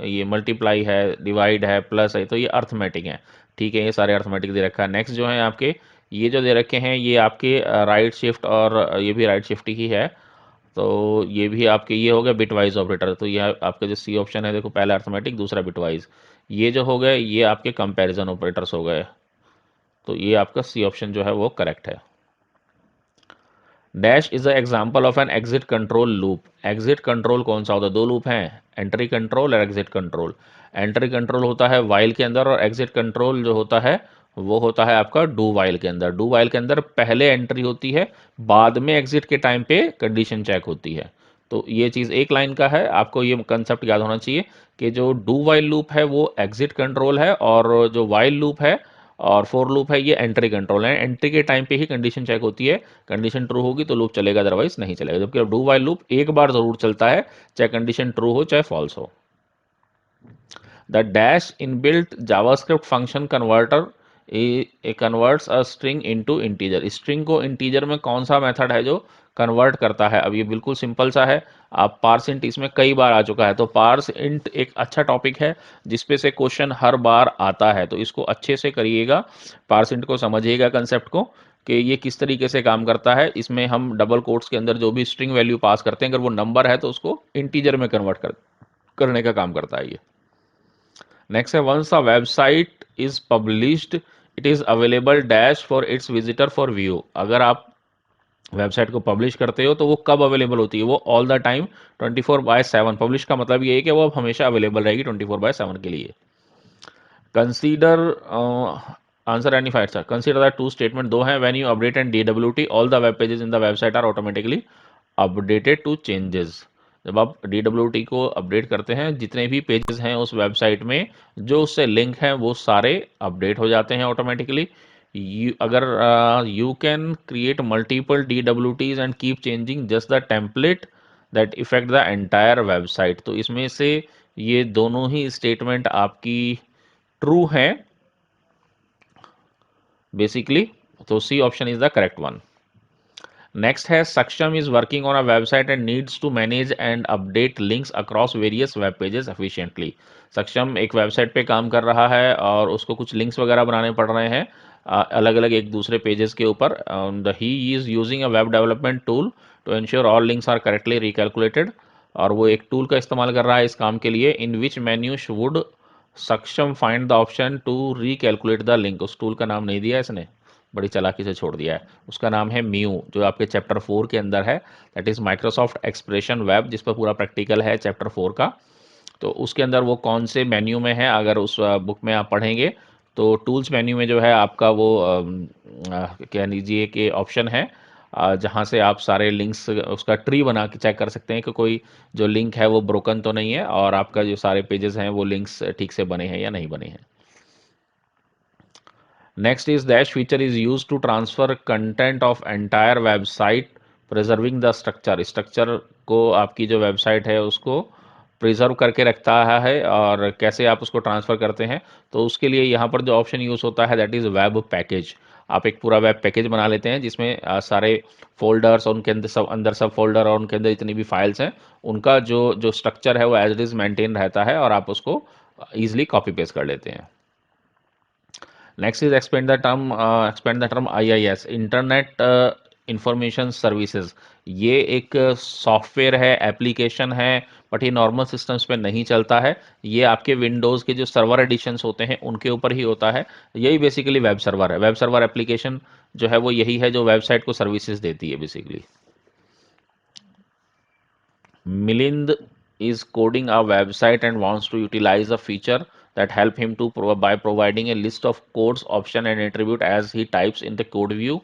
ये मल्टीप्लाई है, डिवाइड है, प्लस है, तो ये अर्थमेटिक हैं। ठीक है, ये सारे अर्थमेटिक दे रखा है। नेक्स्ट जो है आपके ये जो दे रखे हैं ये आपके राइट शिफ्ट, और ये भी राइट शिफ्ट ही है, तो ये भी आपके ये हो गया बिटवाइज ऑपरेटर। तो ये आपका जो सी ऑप्शन है, देखो पहला अर्थमेटिक दूसरा बिटवाइज, ये जो हो गए ये आपके कंपैरिजन ऑपरेटर्स हो गए। तो ये आपका सी ऑप्शन जो है वो करेक्ट है। Dash is a example of an exit control loop. Exit control कौन सा होता है? दो लूप हैं, एंट्री कंट्रोल और एग्जिट कंट्रोल। एंट्री कंट्रोल होता है वाइल के अंदर, और एग्जिट कंट्रोल जो होता है वो होता है आपका डू वाइल के अंदर। डू वाइल के अंदर पहले एंट्री होती है, बाद में एग्जिट के टाइम पे कंडीशन चेक होती है। तो ये चीज़ एक लाइन का है, आपको ये कंसेप्ट याद होना चाहिए कि जो डू वाइल लूप है वो एग्जिट कंट्रोल है, और जो वाइल लूप है और फोर लूप है ये एंट्री कंट्रोल है। एंट्री के टाइम पे ही कंडीशन चेक होती है, कंडीशन ट्रू होगी तो लूप चलेगा, अदरवाइज नहीं चलेगा। जबकि डू वाइल लूप एक बार जरूर चलता है, चाहे कंडीशन ट्रू हो चाहे फॉल्स हो। The dash inbuilt JavaScript function converter converts a string into integer. String को इंटीजर में कौन सा मेथड है जो कन्वर्ट करता है? अब ये बिल्कुल सिंपल सा है, आप पार्स इंट इसमें कई बार आ चुका है, तो पार्स इंट एक अच्छा टॉपिक है जिसपे से क्वेश्चन हर बार आता है, तो इसको अच्छे से करिएगा, पार्स इंट को समझिएगा कंसेप्ट को कि ये किस तरीके से काम करता है। इसमें हम डबल कोट्स के अंदर जो भी स्ट्रिंग वैल्यू पास करते हैं, अगर वो नंबर है तो उसको इंटीजर में कन्वर्ट करने का काम करता है ये। नेक्स्ट है once a website is published it is available dash for its visitor for view. अगर आप वेबसाइट को पब्लिश करते हो तो वो कब अवेलेबल होती है? वो ऑल द टाइम 24/7। पब्लिश का मतलब ये है कि वो अब हमेशा अवेलेबल रहेगी 24/7 के लिए। Consider answer any five sir. Consider the two statement, दो हैं, when you update and DWT all the web pages in the website are automatically updated to changes. जब आप DWT को अपडेट करते हैं, जितने भी पेजेस हैं उस वेबसाइट में जो उससे लिंक हैं वो सारे अपडेट हो जाते हैं ऑटोमेटिकली। अगर you can create multiple DWTs and keep changing just the template that effect the entire website. तो इसमें से ये दोनों ही स्टेटमेंट आपकी ट्रू हैं बेसिकली, तो C option is the correct one. Next है Saksham is working on a website and needs to manage and update links across various web pages efficiently. Saksham एक वेबसाइट पे काम कर रहा है और उसको कुछ लिंक्स वगैरह बनाने पड़ रहे हैं अलग अलग एक दूसरे पेजेस के ऊपर। He is using a web development tool to ensure all links are correctly recalculated. और वो एक टूल का इस्तेमाल कर रहा है इस काम के लिए। In which menu would Saksham find the option to recalculate the link. उस टूल का नाम नहीं दिया इसने, बड़ी चालाकी से छोड़ दिया है। उसका नाम है म्यू, जो आपके चैप्टर 4 के अंदर है। That is Microsoft expression web, जिस पर पूरा प्रैक्टिकल है चैप्टर 4 का। तो उसके अंदर वो कौन से मेन्यू में है, अगर उस बुक में आप पढ़ेंगे तो टूल्स मेन्यू में जो है आपका वो कह लीजिए कि ऑप्शन है जहाँ से आप सारे लिंक्स उसका ट्री बना के चेक कर सकते हैं कि कोई जो लिंक है वो ब्रोकन तो नहीं है और आपका जो सारे पेजेस हैं वो लिंक्स ठीक से बने हैं या नहीं बने हैं। Next is dash feature is used to transfer content of entire website preserving the structure। Structure को आपकी जो वेबसाइट है उसको प्रिजर्व करके रखता है और कैसे आप उसको ट्रांसफ़र करते हैं, तो उसके लिए यहाँ पर जो ऑप्शन यूज़ होता है दैट इज़ वेब पैकेज। आप एक पूरा वेब पैकेज बना लेते हैं जिसमें सारे फोल्डर्स और उनके अंदर सब फोल्डर और उनके अंदर जितनी भी फाइल्स हैं उनका जो जो स्ट्रक्चर है वो एज इट इज़ मेंटेन रहता है और आप उसको ईजिली कॉपी पेस्ट कर लेते हैं। Next is expand the term IIS, internet information services. ये एक सॉफ्टवेयर है, एप्लीकेशन है, बट ये नॉर्मल सिस्टम्स पे नहीं चलता है। ये आपके विंडोज़ के जो सर्वर एडिशंस होते हैं उनके ऊपर ही होता है। यही बेसिकली वेब सर्वर है। वेब सर्वर एप्लीकेशन जो है वो यही है जो वेबसाइट को सर्विसेज देती है basically. Milind is coding a website and wants to utilize a feature that help him to by providing a list of codes, option and attribute as he types in the code view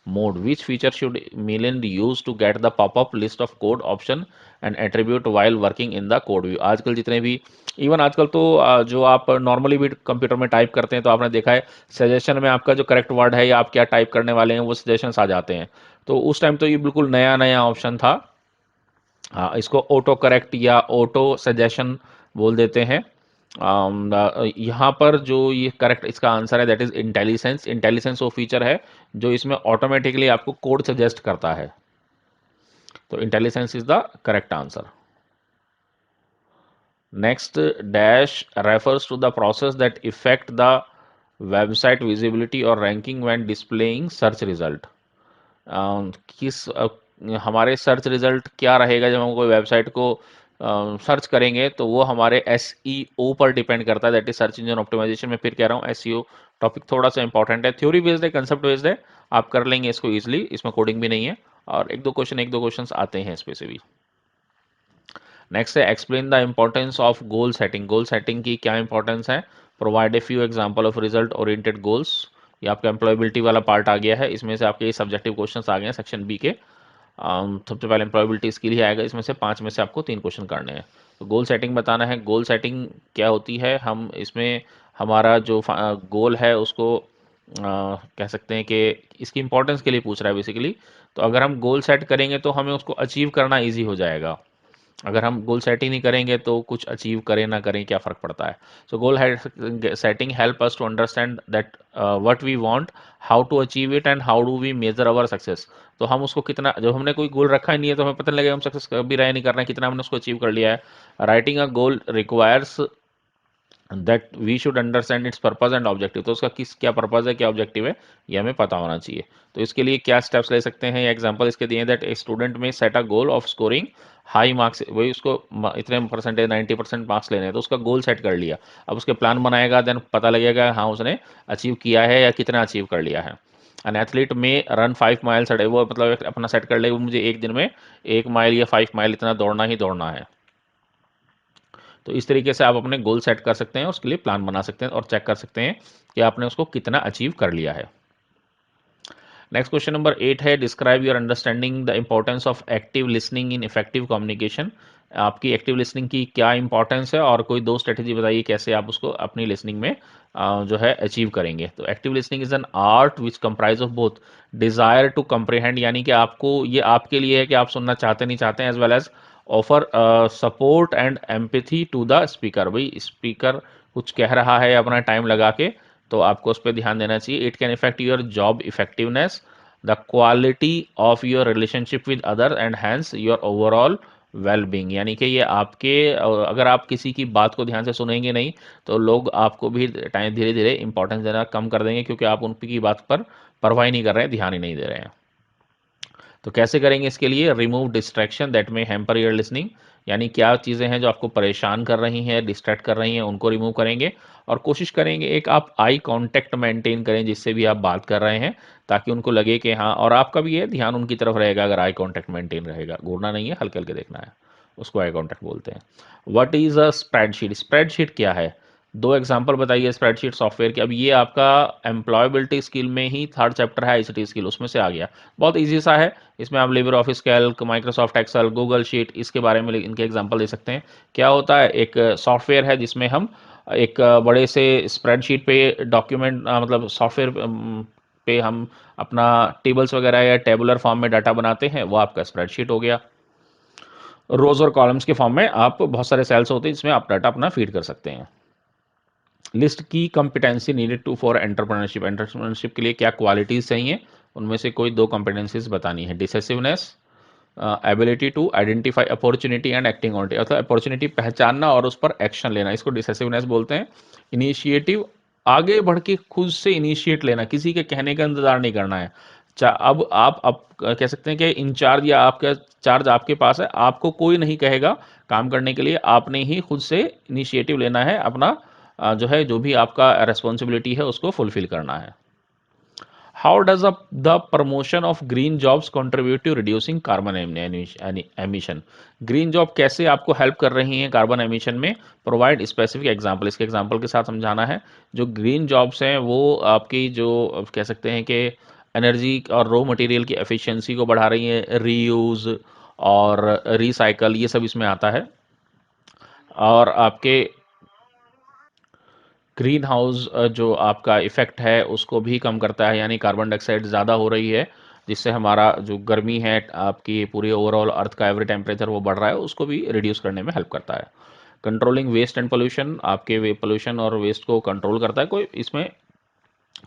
mode. Which feature should Milind use to get the pop-up list of code, option and attribute while working in the code view? आजकल जितने भी even आजकल तो जो आप normally भी computer में type करते हैं तो आपने देखा है सजेशन में आपका जो करेक्ट वर्ड है या आप क्या टाइप करने वाले हैं वो सजेशंस आ जाते हैं। तो उस टाइम तो ये बिल्कुल नया नया ऑप्शन था। हाँ, इसको ऑटो करेक्ट या ऑटो सजेशन बोल देते हैं। यहाँ पर जो ये करेक्ट इसका आंसर है दैट इज इंटेलिसेंस। इंटेलिसेंस वो फीचर है जो इसमें ऑटोमेटिकली आपको कोड सजेस्ट करता है। तो IntelliSense is the correct answer. Next dash refers to the process that effect the website visibility और ranking when displaying search result. किस हमारे सर्च रिजल्ट क्या रहेगा जब हम कोई वेबसाइट को सर्च करेंगे, तो वो हमारे SEO पर डिपेंड करता है। That is search engine optimisation में फिर कह रहा हूँ SEO टॉपिक थोड़ा सा इंपॉर्टेंट है, थ्योरी बेस्ड है, कंसेप्ट बेस्ड है, आप कर लेंगे इसको इजीली, इसमें कोडिंग भी नहीं है और एक दो क्वेश्चन आते हैं इस पे से भी। नेक्स्ट है explain the importance of goal setting. Goal setting की क्या इंपॉर्टेंस है? Provide a few example of result oriented goals. ये आपका एम्प्लॉयबिलिटी वाला पार्ट आ गया है, इसमें से आपके ये सब्जेक्टिव क्वेश्चंस आ गए हैं सेक्शन बी के। सबसे पहले एम्प्लॉयबिलिटी स्किल ही आएगा, इसमें से 5 में से आपको 3 क्वेश्चन करने हैं। तो गोल सेटिंग बताना है। गोल सेटिंग क्या होती है? हम इसमें हमारा जो गोल है उसको कह सकते हैं कि इसकी इंपॉर्टेंस के लिए पूछ रहा है बेसिकली। तो अगर हम गोल सेट करेंगे तो हमें उसको अचीव करना ईजी हो जाएगा। अगर हम गोल सेट ही नहीं करेंगे तो कुछ अचीव करें ना करें क्या फ़र्क पड़ता है। So goal setting help us to understand that what we want, how to achieve it and how do we measure our success. तो हम उसको कितना, जब हमने कोई गोल रखा ही नहीं है तो हमें पता नहीं लगेगा हम सक्सेस कर भी रहे नहीं कर रहे हैं, कितना हमने उसको अचीव कर लिया है। Writing a goal requires that we should understand its purpose and objective. तो उसका किस क्या पर्पज है क्या ऑब्जेक्टिव है ये हमें पता होना चाहिए। तो इसके लिए क्या स्टेप्स ले सकते हैं, एग्जांपल इसके दिए दैट ए स्टूडेंट में set a goal of scoring high marks. वही उसको इतने परसेंटेज 90% मार्क्स लेने हैं तो उसका गोल सेट कर लिया। अब उसके प्लान बनाएगा देन पता लगेगा हाँ उसने अचीव किया है या कितना अचीव कर लिया है। एन एथलीट में रन 5 माइल्स अ डे, वो मतलब अपना सेट कर ले मुझे एक दिन में 1 माइल या 5 माइल इतना दौड़ना ही दौड़ना है। तो इस तरीके से आप अपने गोल सेट कर सकते हैं, उसके लिए प्लान बना सकते हैं और चेक कर सकते हैं कि आपने उसको कितना अचीव कर लिया है। नेक्स्ट क्वेश्चन नंबर 8 है describe your understanding the importance of active listening in effective communication. आपकी एक्टिव लिसनिंग की क्या इंपॉर्टेंस है, और कोई 2 स्ट्रैटेजी बताइए कैसे आप उसको अपनी लिसनिंग में जो है अचीव करेंगे। तो active listening is an art which comprise of both desire to comprehend, यानी कि आपको ये आपके लिए है कि आप सुनना चाहते नहीं चाहते हैं, as well as offer support and empathy to the speaker. भाई स्पीकर कुछ कह रहा है अपना टाइम लगा के, तो आपको उस पर ध्यान देना चाहिए। It can effect your job effectiveness, the quality of your relationship with other enhance your overall well being, यानी कि ये आपके अगर आप किसी की बात को ध्यान से सुनेंगे नहीं तो लोग आपको भी टाइम धीरे धीरे इंपॉर्टेंस देना कम कर देंगे, क्योंकि आप उनकी बात पर परवाह ही नहीं कर रहे हैं, ध्यान ही नहीं दे रहे हैं। तो कैसे करेंगे इसके लिए? Remove distraction that may hamper your listening, यानी क्या चीज़ें हैं जो आपको परेशान कर रही हैं, डिस्ट्रैक्ट कर रही हैं, उनको रिमूव करेंगे। और कोशिश करेंगे एक आप आई कांटेक्ट मेंटेन करें जिससे भी आप बात कर रहे हैं, ताकि उनको लगे कि हाँ, और आपका भी ये ध्यान उनकी तरफ रहेगा अगर आई कांटेक्ट मेंटेन रहेगा। घूरना नहीं है, हल्के हल्के देखना है, उसको आई कांटेक्ट बोलते हैं। What is a spreadsheet? Spreadsheet क्या है? दो एग्जांपल बताइए स्प्रेडशीट सॉफ्टवेयर के। अब ये आपका एम्प्लॉयबिलिटी स्किल में ही थर्ड चैप्टर है, आईसीटी स्किल, उसमें से आ गया। बहुत इजी सा है। इसमें आप LibreOffice Calc, Microsoft Excel, Google sheet, इसके बारे में इनके एग्जांपल दे सकते हैं। क्या होता है? एक सॉफ्टवेयर है जिसमें हम एक बड़े से स्प्रेडशीट पे डॉक्यूमेंट मतलब सॉफ्टवेयर पे हम अपना टेबल्स वगैरह या टेबुलर फॉर्म में डाटा बनाते हैं, वो आपका स्प्रेडशीट हो गया। रोज और कॉलम्स के फॉर्म में आप बहुत सारे सेल्स होते हैं जिसमें आप डाटा अपना फीड कर सकते हैं। लिस्ट की competency needed to for entrepreneurship, entrepreneurship के लिए क्या क्वालिटीज़ चाहिए, उनमें से कोई दो कंपिटेंसीज बतानी है। Decisiveness, ability to identify opportunity and acting on it, मतलब अपॉर्चुनिटी पहचानना और उस पर एक्शन लेना, इसको डिसेसिवनेस बोलते हैं। इनिशिएटिव, आगे बढ़ के खुद से इनिशिएट लेना, किसी के कहने का इंतजार नहीं करना है। अब आप कह सकते हैं कि इंचार्ज या आपका चार्ज आपके पास है, आपको कोई नहीं कहेगा काम करने के लिए, आपने ही खुद से इनिशिएटिव लेना है, अपना जो है जो भी आपका रिस्पॉन्सिबिलिटी है उसको फुलफिल करना है। How does the promotion of green jobs contribute to reducing carbon emission? Green job कैसे आपको हेल्प कर रही हैं कार्बन एमिशन में? प्रोवाइड स्पेसिफिक एग्जांपल, इसके एग्जांपल के साथ समझाना है। जो ग्रीन जॉब्स हैं वो आपकी जो कह सकते हैं कि एनर्जी और रॉ मटेरियल की एफिशिएंसी को बढ़ा रही हैं, रीयूज और रिसाइकल, ये सब इसमें आता है। और आपके ग्रीन हाउस जो आपका इफ़ेक्ट है उसको भी कम करता है, यानी कार्बन डाइऑक्साइड ज़्यादा हो रही है जिससे हमारा जो गर्मी है, आपकी पूरी ओवरऑल अर्थ का एवरेज टेम्परेचर वो बढ़ रहा है, उसको भी रिड्यूस करने में हेल्प करता है। कंट्रोलिंग वेस्ट एंड पोल्यूशन, आपके वे पोल्यूशन और वेस्ट को कंट्रोल करता है कोई इसमें।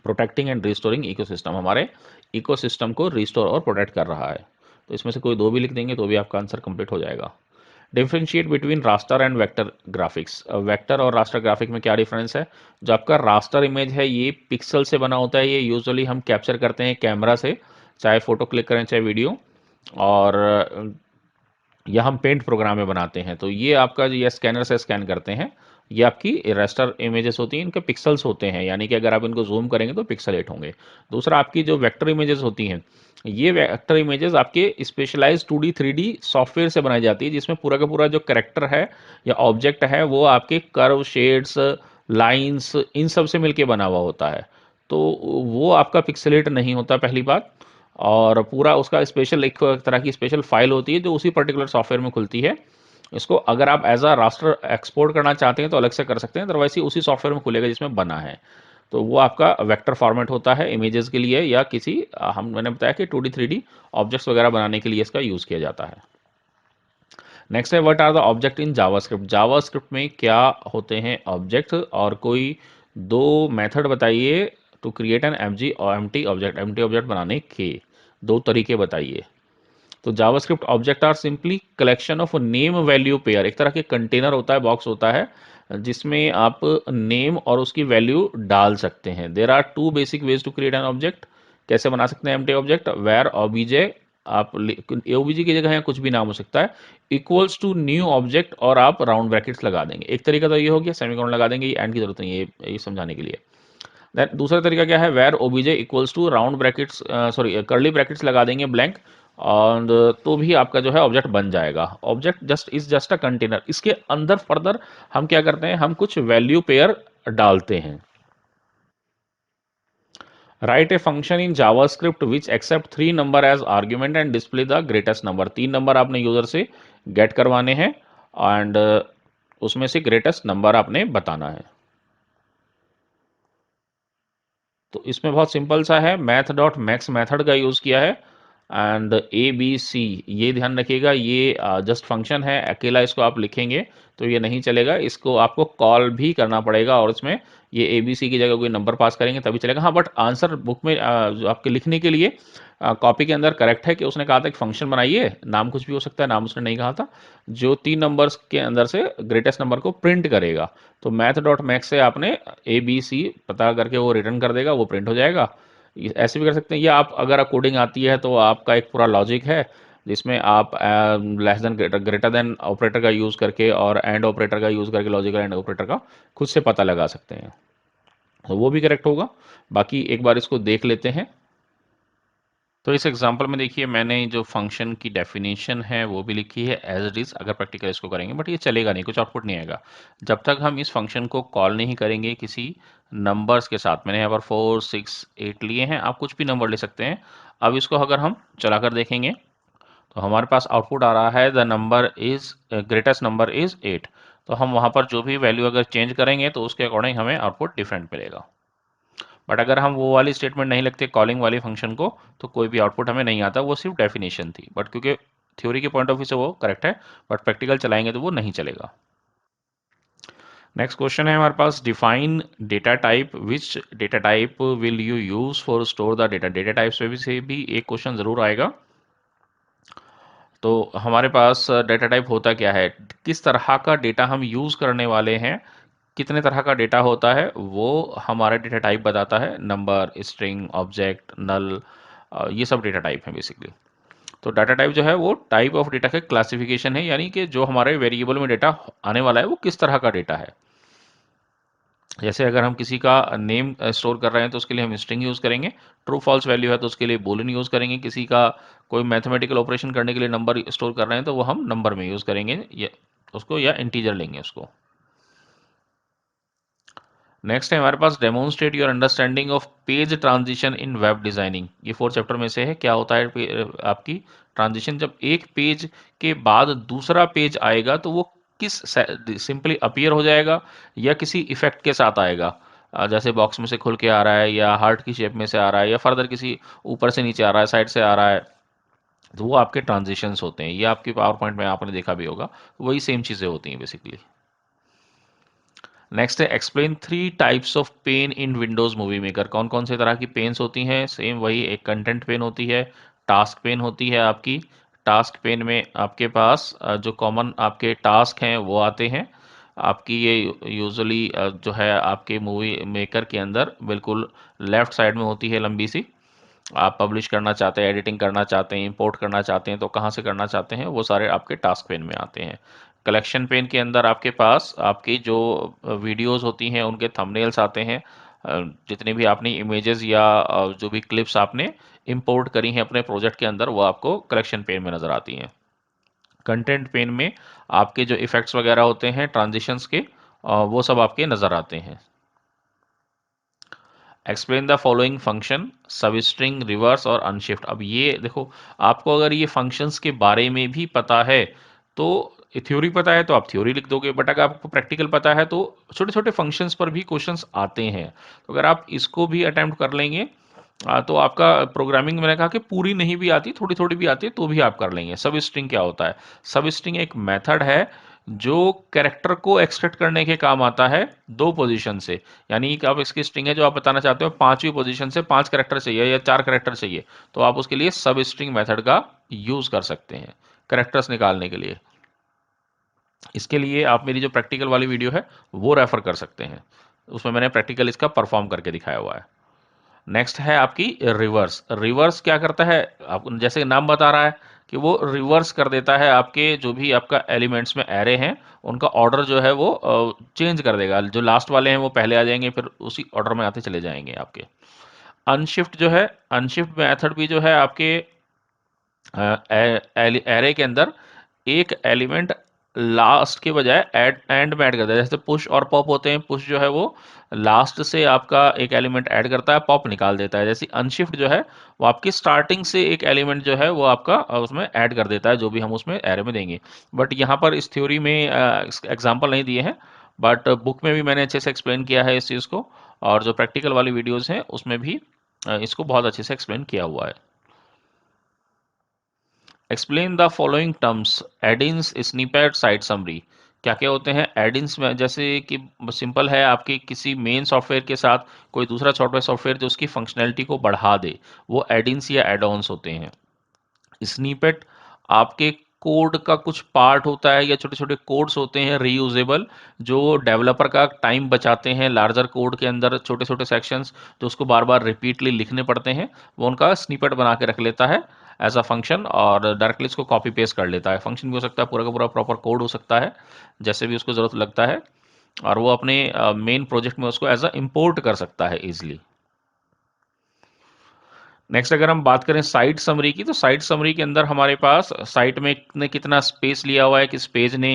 प्रोटेक्टिंग एंड रिस्टोरिंग इकोसिस्टम, हमारे इकोसिस्टम को रिस्टोर और प्रोटेक्ट कर रहा है। तो इसमें से कोई दो भी लिख देंगे तो भी आपका आंसर कंप्लीट हो जाएगा। Differentiate between raster and vector graphics, vector और रास्टर ग्राफिक में क्या डिफरेंस है? जो आपका रास्टर इमेज है ये पिक्सल से बना होता है, ये यूजुअली हम कैप्चर करते हैं कैमरा से, चाहे फोटो क्लिक करें चाहे वीडियो, और या हम पेंट प्रोग्राम में बनाते हैं। तो ये आपका ये स्कैनर से स्कैन करते हैं, ये आपकी रास्टर इमेजेस होती हैं, इनके पिक्सल्स होते हैं, यानी कि अगर आप इनको जूम करेंगे तो पिक्सलेट होंगे। दूसरा आपकी जो वेक्टर इमेजेस होती हैं, ये वेक्टर इमेजेस आपके स्पेशलाइज्ड 2D 3D सॉफ्टवेयर से बनाई जाती है, जिसमें पूरा का पूरा जो करेक्टर है या ऑब्जेक्ट है वो आपके कर्व, शेड्स, लाइंस, इन सब से मिलके बना हुआ होता है। तो वो आपका पिक्सलेट नहीं होता, पहली बात। और पूरा उसका स्पेशल एक तरह की स्पेशल फाइल होती है जो उसी पर्टिकुलर सॉफ्टवेयर में खुलती है। इसको अगर आप एज अ रास्टर एक्सपोर्ट करना चाहते हैं तो अलग से कर सकते हैं, अदरवाइज ही उसी सॉफ्टवेयर में खुलेगा जिसमें बना है। तो वो आपका वेक्टर फॉर्मेट होता है इमेजेस के लिए, या किसी मैंने बताया कि 2D 3D ऑब्जेक्ट्स वगैरह बनाने के लिए इसका यूज़ किया जाता है। नेक्स्ट है what are the object in JavaScript? JavaScript में क्या होते हैं ऑब्जेक्ट, और कोई दो मेथड बताइए टू क्रिएट एन एमजी और एम्प्टी ऑब्जेक्ट, एम्प्टी ऑब्जेक्ट बनाने के दो तरीके बताइए। तो JavaScript object are simply collection of name value pair, एक तरह के कंटेनर होता है, बॉक्स होता है, जिसमें आप नेम और उसकी वैल्यू डाल सकते हैं। There are two basic ways to create an object. कैसे बना सकते हैं एम्प्टी ऑब्जेक्ट? वेर ओबीजे, आप ओबीजे की जगह यहाँ कुछ भी नाम हो सकता है, इक्वल्स टू न्यू ऑब्जेक्ट, और आप राउंड ब्रैकेट्स लगा देंगे। एक तरीका तो ये हो गया, सेमीकोलन लगा देंगे, ये एंड की जरूरत नहीं है ये समझाने के लिए। दैन दूसरा तरीका क्या है? Var OBJ equals to round brackets, sorry curly brackets लगा देंगे ब्लैंक, और तो भी आपका जो है ऑब्जेक्ट बन जाएगा। Object just is just a container, इसके अंदर फर्दर हम क्या करते हैं, हम कुछ वैल्यू पेयर डालते हैं। Write a function in JavaScript which accept 3 number as argument and display the greatest number, 3 number आपने यूजर से गेट करवाने हैं एंड उसमें से ग्रेटेस्ट नंबर आपने बताना है। तो इसमें बहुत सिंपल सा है, मैथ डॉट मैक्स मेथड का यूज़ किया है एंड ए बी सी, ये ध्यान रखिएगा, ये जस्ट फंक्शन है, अकेला इसको आप लिखेंगे तो ये नहीं चलेगा, इसको आपको कॉल भी करना पड़ेगा और इसमें ये ए बी सी की जगह कोई नंबर पास करेंगे तभी चलेगा। हाँ, बट आंसर बुक में जो आपके लिखने के लिए कॉपी के अंदर करेक्ट है कि उसने कहा था कि फंक्शन बनाइए, नाम कुछ भी हो सकता है, नाम उसने नहीं कहा था, जो 3 नंबर्स के अंदर से ग्रेटेस्ट नंबर को प्रिंट करेगा। तो मैथ डॉट मैक्स से आपने ए बी सी पता करके वो रिटर्न कर देगा, वो प्रिंट हो जाएगा। ऐसे भी कर सकते हैं, या आप अगर कोडिंग आती है तो आपका एक पूरा लॉजिक है जिसमें आप less than greater than operator का यूज़ करके और एंड ऑपरेटर का यूज़ करके लॉजिकल एंड ऑपरेटर का खुद से पता लगा सकते हैं, तो वो भी करेक्ट होगा। बाकी एक बार इसको देख लेते हैं। तो इस एग्जांपल में देखिए मैंने जो फंक्शन की डेफिनेशन है वो भी लिखी है एज इट इज़, अगर प्रैक्टिकल इसको करेंगे, बट ये चलेगा नहीं, कुछ आउटपुट नहीं आएगा जब तक हम इस फंक्शन को कॉल नहीं करेंगे किसी नंबर्स के साथ। मैंने यहाँ पर 4 6 8 लिए हैं, आप कुछ भी नंबर ले सकते हैं। अब इसको अगर हम चलाकर देखेंगे तो हमारे पास आउटपुट आ रहा है the number is greatest number is 8। तो हम वहाँ पर जो भी वैल्यू अगर चेंज करेंगे तो उसके अकॉर्डिंग हमें आउटपुट डिफरेंट मिलेगा। बट अगर हम वो वाली स्टेटमेंट नहीं लिखते कॉलिंग वाली फंक्शन को तो कोई भी आउटपुट हमें नहीं आता, वो सिर्फ डेफिनेशन थी, बट क्योंकि थ्योरी के पॉइंट ऑफ व्यू से वो करेक्ट है, बट प्रैक्टिकल चलाएंगे तो वो नहीं चलेगा। नेक्स्ट क्वेश्चन है हमारे पास, define data type, which data type will you use for store the data. Data type से भी एक क्वेश्चन जरूर आएगा। तो हमारे पास डेटा टाइप होता क्या है, किस तरह का डेटा हम यूज़ करने वाले हैं, कितने तरह का डेटा होता है वो हमारा डेटा टाइप बताता है, नंबर, स्ट्रिंग, ऑब्जेक्ट, नल, ये सब डेटा टाइप है बेसिकली। तो डाटा टाइप जो है वो टाइप ऑफ डेटा का क्लासिफिकेशन है, यानी कि जो हमारे वेरिएबल में डेटा आने वाला है वो किस तरह का डेटा है। जैसे अगर हम किसी का नेम स्टोर कर रहे हैं तो उसके लिए हम स्ट्रिंग यूज़ करेंगे, ट्रू फॉल्स वैल्यू है तो उसके लिए बूलियन यूज़ करेंगे, किसी का कोई मैथमेटिकल ऑपरेशन करने के लिए नंबर स्टोर कर रहे हैं तो वो हम नंबर में यूज़ करेंगे या उसको, या इंटीजर लेंगे उसको। नेक्स्ट है हमारे पास, demonstrate your understanding of page transition in web designing. ये 4th चैप्टर में से है, क्या होता है आपकी ट्रांजिशन, जब एक पेज के बाद दूसरा पेज आएगा तो वो किस सिंपली अपीयर हो जाएगा या किसी इफेक्ट के साथ आएगा। जैसे बॉक्स में से खुल के आ रहा है, या हार्ट की शेप में से आ रहा है, या फर्दर किसी ऊपर से नीचे आ रहा है, साइड से आ रहा है, तो वो आपके ट्रांजिशंस होते हैं। ये आपकी पावर पॉइंट में आपने देखा भी होगा, वही सेम चीज़ें होती हैं बेसिकली। नेक्स्ट है, explain 3 types of pen in Windows Movie maker. कौन कौन से तरह की पेन्स होती हैं, सेम वही, एक कंटेंट पेन होती है, टास्क पेन होती है आपकी। टास्क पेन में आपके पास जो कॉमन आपके टास्क हैं वो आते हैं आपकी, ये यूजुअली जो है आपके मूवी मेकर के अंदर बिल्कुल लेफ्ट साइड में होती है लंबी सी। आप पब्लिश करना चाहते हैं, एडिटिंग करना चाहते हैं, इंपोर्ट करना चाहते हैं तो कहाँ से करना चाहते हैं, वो सारे आपके टास्क पेन में आते हैं। कलेक्शन पेन के अंदर आपके पास आपकी जो वीडियोस होती हैं उनके थंबनेल्स आते हैं। जितनी भी आपने इमेजेस या जो भी क्लिप्स आपने इंपोर्ट करी हैं अपने प्रोजेक्ट के अंदर वो आपको कलेक्शन पेन में नज़र आती हैं। कंटेंट पेन में आपके जो इफ़ेक्ट्स वगैरह होते हैं ट्रांजिशंस के, वो सब आपके नज़र आते हैं। Explain the following function, substring, reverse और अनशिफ्ट। अब ये देखो, आपको अगर ये फंक्शंस के बारे में भी पता है तो, थ्योरी पता है तो आप थ्योरी लिख दोगे, बट अगर आपको प्रैक्टिकल पता है तो छोटे छोटे फंक्शंस पर भी क्वेश्चंस आते हैं, तो अगर आप इसको भी अटेम्प्ट कर लेंगे तो आपका प्रोग्रामिंग, मैंने कहा कि पूरी नहीं भी आती, थोड़ी थोड़ी भी आती है तो भी आप कर लेंगे। सब स्ट्रिंग क्या होता है, सब स्ट्रिंग एक मेथड है जो कैरेक्टर को एक्सट्रैक्ट करने के काम आता है 2 पोजीशन से। यानी कि आप इसकी स्ट्रिंग है जो आप बताना चाहते हो 5वीं पोजीशन से 5 कैरेक्टर चाहिए या 4 कैरेक्टर चाहिए, तो आप उसके लिए सब स्ट्रिंग मेथड का यूज कर सकते हैं कैरेक्टर्स निकालने के लिए। इसके लिए आप मेरी जो प्रैक्टिकल वाली वीडियो है वो रेफर कर सकते हैं, उसमें मैंने प्रैक्टिकल इसका परफॉर्म करके दिखाया हुआ है। नेक्स्ट है आपकी रिवर्स। रिवर्स क्या करता है, आप जैसे नाम बता रहा है कि वो रिवर्स कर देता है आपके जो भी आपका एलिमेंट्स में एरे हैं उनका ऑर्डर जो है वो चेंज कर देगा, जो लास्ट वाले हैं वो पहले आ जाएंगे, फिर उसी ऑर्डर में आते चले जाएंगे आपके। अनशिफ्ट जो है, अनशिफ्ट मेथड भी जो है आपके एरे के अंदर एक एलिमेंट लास्ट के बजाय एंड में ऐड करता है। जैसे पुश और पॉप होते हैं, पुश जो है वो लास्ट से आपका एक एलिमेंट ऐड करता है, पॉप निकाल देता है। जैसे अनशिफ्ट जो है वो आपकी स्टार्टिंग से एक एलिमेंट जो है वो आपका उसमें ऐड कर देता है, जो भी हम उसमें एरे में देंगे। बट यहाँ पर इस थ्योरी में एग्जाम्पल नहीं दिए हैं, बट बुक में भी मैंने अच्छे से एक्सप्लेन किया है इस चीज़ को, और जो प्रैक्टिकल वाली वीडियोज़ हैं उसमें भी इसको बहुत अच्छे से एक्सप्लेन किया हुआ है। Explain the following terms, add ins, snippet, site summary. क्या क्या होते हैं एडिन्स में? जैसे कि सिंपल है, आपके किसी मेन सॉफ्टवेयर के साथ कोई दूसरा सॉफ्टवेयर जो उसकी फंक्शनैलिटी को बढ़ा दे, वो एडिन्स या एड ऑन्स होते हैं। स्निपेट आपके कोड का कुछ पार्ट होता है या छोटे छोटे कोड्स होते हैं रीयूजेबल, जो डेवलपर का टाइम बचाते हैं लार्जर कोड के अंदर छोटे छोटे सेक्शंस जो उसको बार बार रिपीटली लिखने पड़ते हैं, वो उनका स्निपेट बना के रख लेता है एज अ फंक्शन, और डायरेक्टली इसको कॉपी पेस्ट कर लेता है। फंक्शन भी हो सकता है, पूरा का पूरा प्रॉपर कोड हो सकता है, जैसे भी उसको ज़रूरत लगता है, और वो अपने मेन प्रोजेक्ट में उसको एज अ इम्पोर्ट कर सकता है ईजिली। नेक्स्ट अगर हम बात करें साइट समरी की, तो साइट समरी के अंदर हमारे पास साइट में ने कितना स्पेस लिया हुआ है किस पेज ने,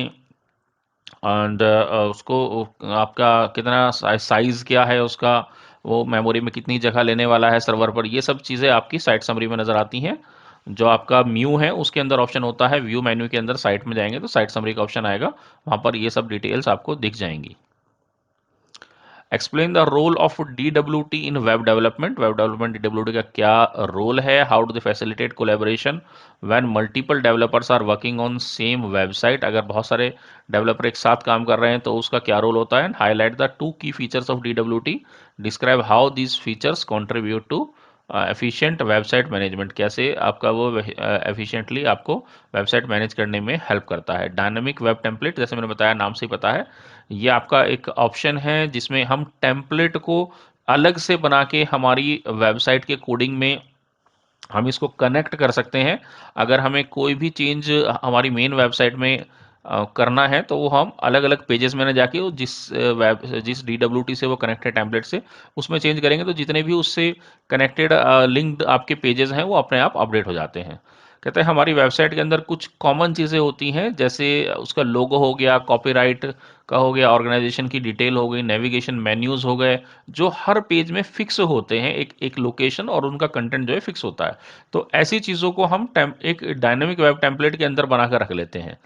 एंड उसको आपका कितना साइज क्या है उसका, वो मेमोरी में कितनी जगह लेने वाला है सर्वर पर, ये सब चीज़ें आपकी साइट समरी में नज़र आती हैं। जो आपका म्यू है उसके अंदर ऑप्शन होता है, व्यू मेन्यू के अंदर साइट में जाएंगे तो साइट समरी का ऑप्शन आएगा, वहाँ पर ये सब डिटेल्स आपको दिख जाएंगी। Explain the role of DWT in web development. Web development DWT का क्या रोल है? How do they facilitate collaboration when multiple developers are working on same website. अगर बहुत सारे डेवलपर एक साथ काम कर रहे हैं तो उसका क्या रोल होता है? Highlight the two key features of DWT, describe how these features contribute to efficient website management. कैसे आपका वो एफिशिएंटली आपको वेबसाइट मैनेज करने में हेल्प करता है। डायनामिक वेब टेम्पलेट, जैसे मैंने बताया नाम से ही पता है, ये आपका एक ऑप्शन है जिसमें हम टेम्पलेट को अलग से बना के हमारी वेबसाइट के कोडिंग में हम इसको कनेक्ट कर सकते हैं। अगर हमें कोई भी चेंज हमारी मेन वेबसाइट में करना है तो वो हम अलग अलग पेजेस में ना जाके वो जिस DWT से वो कनेक्टेड टेम्पलेट से उसमें चेंज करेंगे, तो जितने भी उससे कनेक्टेड लिंक्ड आपके पेजेस हैं वो अपने आप अपडेट हो जाते हैं। कहते हैं हमारी वेबसाइट के अंदर कुछ कॉमन चीज़ें होती हैं, जैसे उसका लोगो हो गया, कॉपीराइट का हो गया, ऑर्गेनाइजेशन की डिटेल हो गई, नेविगेशन मेन्यूज़ हो गए, जो हर पेज में फिक्स होते हैं, एक एक लोकेशन और उनका कंटेंट जो है फिक्स होता है। तो ऐसी चीज़ों को हम एक डायनेमिक वेब टेम्पलेट के अंदर बनाकर रख लेते हैं,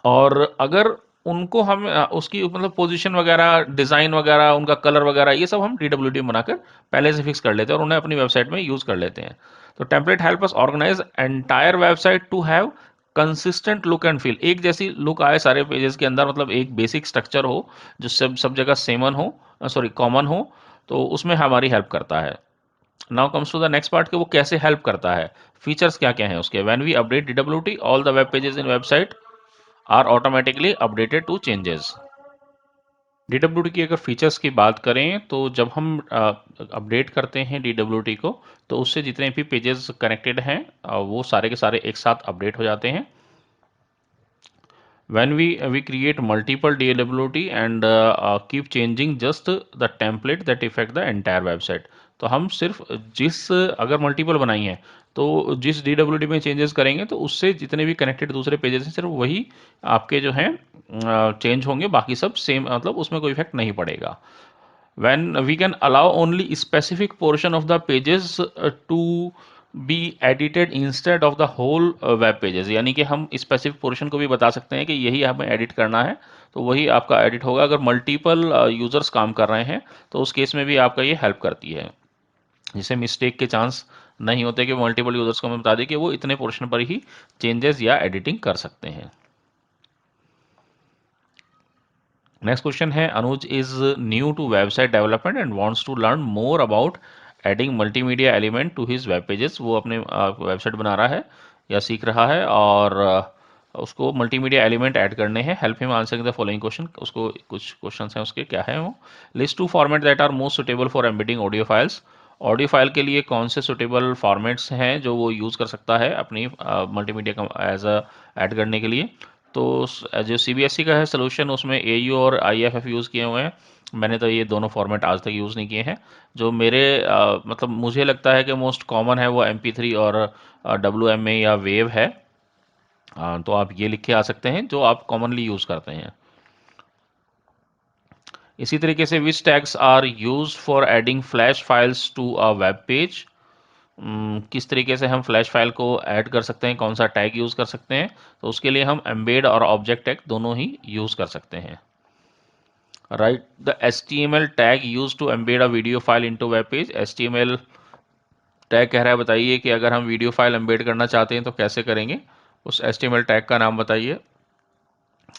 और अगर उनको हम उसकी मतलब पोजीशन वगैरह, डिज़ाइन वगैरह, उनका कलर वगैरह, ये सब हम DWT में बनाकर पहले से फिक्स कर लेते हैं और उन्हें अपनी वेबसाइट में यूज़ कर लेते हैं। तो template help us organise entire website to have consistent look and feel. एक जैसी लुक आए सारे पेजेस के अंदर, मतलब एक बेसिक स्ट्रक्चर हो जो सब सब जगह सेमन हो, सॉरी कॉमन हो, तो उसमें हमारी हेल्प करता है। Now comes to the next part कि वो कैसे हेल्प करता है, फीचर्स क्या क्या हैं उसके। When we update DWT, all the web pages in website are automatically updated to changes. DWT की अगर फीचर्स की बात करें तो जब हम अपडेट करते हैं DWT को, तो उससे जितने भी पेजेस कनेक्टेड हैं वो सारे के सारे एक साथ अपडेट हो जाते हैं। when we create multiple DWT and keep changing just the template that affect the entire website। तो हम सिर्फ जिस अगर मल्टीपल बनाई हैं तो जिस DWT में चेंजेस करेंगे तो उससे जितने भी कनेक्टेड दूसरे पेजेस हैं सिर्फ वही आपके जो हैं चेंज होंगे, बाकी सब सेम, मतलब उसमें कोई इफेक्ट नहीं पड़ेगा। when we can allow only specific portion of the pages to be edited instead of the whole web pages, यानी कि हम स्पेसिफिक पोर्शन को भी बता सकते हैं कि यही हमें एडिट करना है, तो वही आपका एडिट होगा। अगर मल्टीपल यूजर्स काम कर रहे हैं तो उस केस में भी आपका ये हेल्प करती है, जिससे मिस्टेक के चांस नहीं होते कि मल्टीपल यूजर्स को हमें बता दें कि वो इतने पोर्शन पर ही चेंजेस या एडिटिंग कर सकते हैं। नेक्स्ट क्वेश्चन है, Anuj is new to website development and wants to learn more about adding multimedia element to his web pages. वो अपने वेबसाइट बना रहा है या सीख रहा है, और उसको मल्टीमीडिया एलिमेंट ऐड करने हैं। Help him answering the following question. उसको कुछ क्वेश्चन हैं उसके, क्या है वो? List two format that are most suitable for embedding audio files. Audio file के लिए कौन से सुटेबल फॉर्मेट्स हैं जो वो यूज़ कर सकता है अपनी मल्टीमीडिया का एज अ ऐड करने के लिए? तो जो CBSE का है सोल्यूशन, उसमें AU और IFF यूज़ किए हुए हैं। मैंने तो ये दोनों फॉर्मेट आज तक यूज़ नहीं किए हैं। जो मेरे मतलब मुझे लगता है कि मोस्ट कॉमन है वो MP3 और WMA या वेव है। तो आप ये लिख के आ सकते हैं जो आप कॉमनली यूज़ करते हैं। इसी तरीके से which tags are used for adding flash files to a web page. किस तरीके से हम फ्लैश फाइल को ऐड कर सकते हैं, कौन सा टैग यूज़ कर सकते हैं, तो उसके लिए हम एम्बेड और ऑब्जेक्ट टैग दोनों ही यूज़ कर सकते हैं। Write the HTML tag use to embed a video file into web page. HTML tag कह रहा है बताइए कि अगर हम वीडियो फाइल एम्बेड करना चाहते हैं तो कैसे करेंगे, उस HTML टैग का नाम बताइए।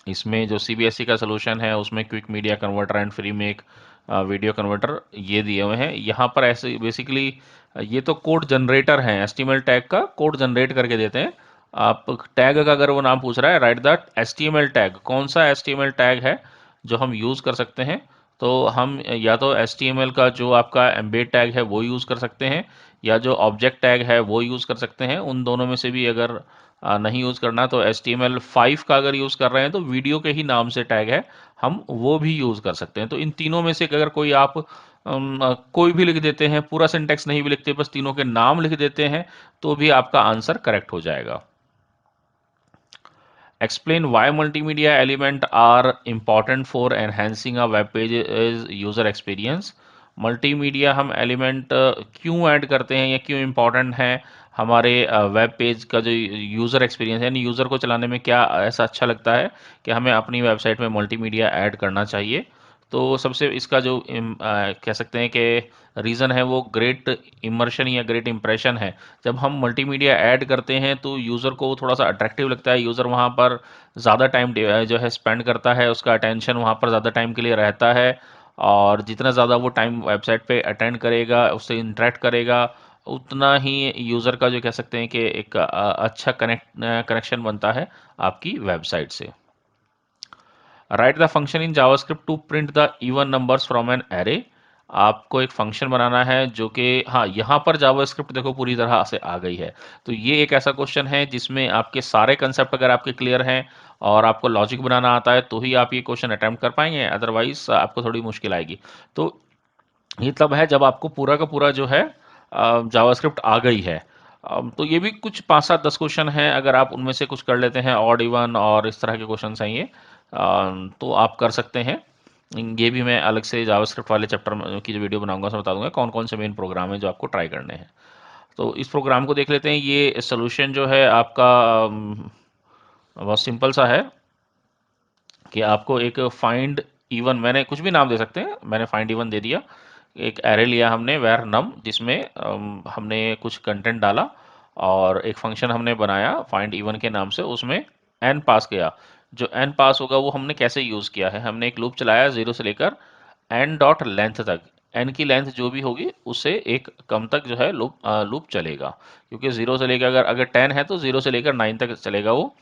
इसमें जो CBSE का सोल्यूशन है उसमें quick media converter and free make video converter ये दिए हुए हैं। यहाँ पर ऐसे बेसिकली ये तो कोड जनरेटर हैं, HTML टैग का कोड जनरेट करके देते हैं। आप टैग का अगर वो नाम पूछ रहा है, राइट दैट HTML टैग, कौन सा HTML टैग है जो हम यूज़ कर सकते हैं, तो हम या तो HTML का जो आपका एम्बेड टैग है वो यूज़ कर सकते हैं, या जो ऑब्जेक्ट टैग है वो यूज़ कर सकते हैं। उन दोनों में से भी अगर नहीं यूज़ करना तो HTML5 का अगर यूज़ कर रहे हैं तो वीडियो के ही नाम से टैग है, हम वो भी यूज़ कर सकते हैं। तो इन तीनों में से अगर कोई आप कोई भी लिख देते हैं, पूरा सिंटेक्स नहीं भी लिखते, बस तीनों के नाम लिख देते हैं, तो भी आपका आंसर करेक्ट हो जाएगा। Explain why multimedia element are important for enhancing a web page's user experience। Multimedia हम एलिमेंट क्यों ऐड करते हैं या क्यों इम्पोर्टेंट है हमारे वेब पेज का जो यूज़र एक्सपीरियंस है, यानी यूज़र को चलाने में क्या ऐसा अच्छा लगता है कि हमें अपनी वेबसाइट में मल्टीमीडिया ऐड करना चाहिए। तो सबसे इसका जो कह सकते हैं कि रीज़न है वो ग्रेट इमर्शन या ग्रेट इम्प्रेशन है। जब हम मल्टीमीडिया ऐड करते हैं तो यूज़र को थोड़ा सा अट्रैक्टिव लगता है, यूज़र वहाँ पर ज़्यादा टाइम जो है स्पेंड करता है, उसका अटेंशन वहाँ पर ज़्यादा टाइम के लिए रहता है, और जितना ज़्यादा वो टाइम वेबसाइट पे अटेंड करेगा, उससे इंटरेक्ट करेगा, उतना ही यूज़र का जो कह सकते हैं कि एक अच्छा कनेक्शन बनता है आपकी वेबसाइट से। Write the function in JavaScript to print the even numbers from an array. आपको एक फंक्शन बनाना है जो कि, हाँ, यहाँ पर जावास्क्रिप्ट देखो पूरी तरह से आ गई है। तो ये एक ऐसा क्वेश्चन है जिसमें आपके सारे कंसेप्ट अगर आपके क्लियर हैं और आपको लॉजिक बनाना आता है तो ही आप ये क्वेश्चन अटेम्प्ट कर पाएंगे, अदरवाइज आपको थोड़ी मुश्किल आएगी। तो ये तब है जब आपको पूरा का पूरा जो है जावास्क्रिप्ट आ गई है। तो ये भी कुछ 5-7-10 क्वेश्चन हैं, अगर आप उनमें से कुछ कर लेते हैं, ऑड इवन और इस तरह के क्वेश्चन हैं ये, तो आप कर सकते हैं। ये भी मैं अलग से जावास्क्रिप्ट वाले चैप्टर की जो वीडियो बनाऊंगा उसमें बता दूंगा कौन कौन से मेन प्रोग्राम है जो आपको ट्राई करने हैं। तो इस प्रोग्राम को देख लेते हैं। ये सोल्यूशन जो है आपका बहुत सिंपल सा है कि आपको एक फाइंड इवन, मैंने कुछ भी नाम दे सकते हैं, मैंने फाइंड इवन दे दिया। एक एरे लिया हमने वेर नम, जिसमें हमने कुछ कंटेंट डाला और एक फंक्शन हमने बनाया फाइंड इवन के नाम से, उसमें एन पास किया। जो एन पास होगा वो हमने कैसे यूज़ किया है, हमने एक लूप चलाया 0 से लेकर एन डॉट लेंथ तक। एन की लेंथ जो भी होगी उससे एक कम तक जो है लूप चलेगा, क्योंकि 0 से लेकर अगर अगर 10 है तो 0 से लेकर 9 तक चलेगा वो,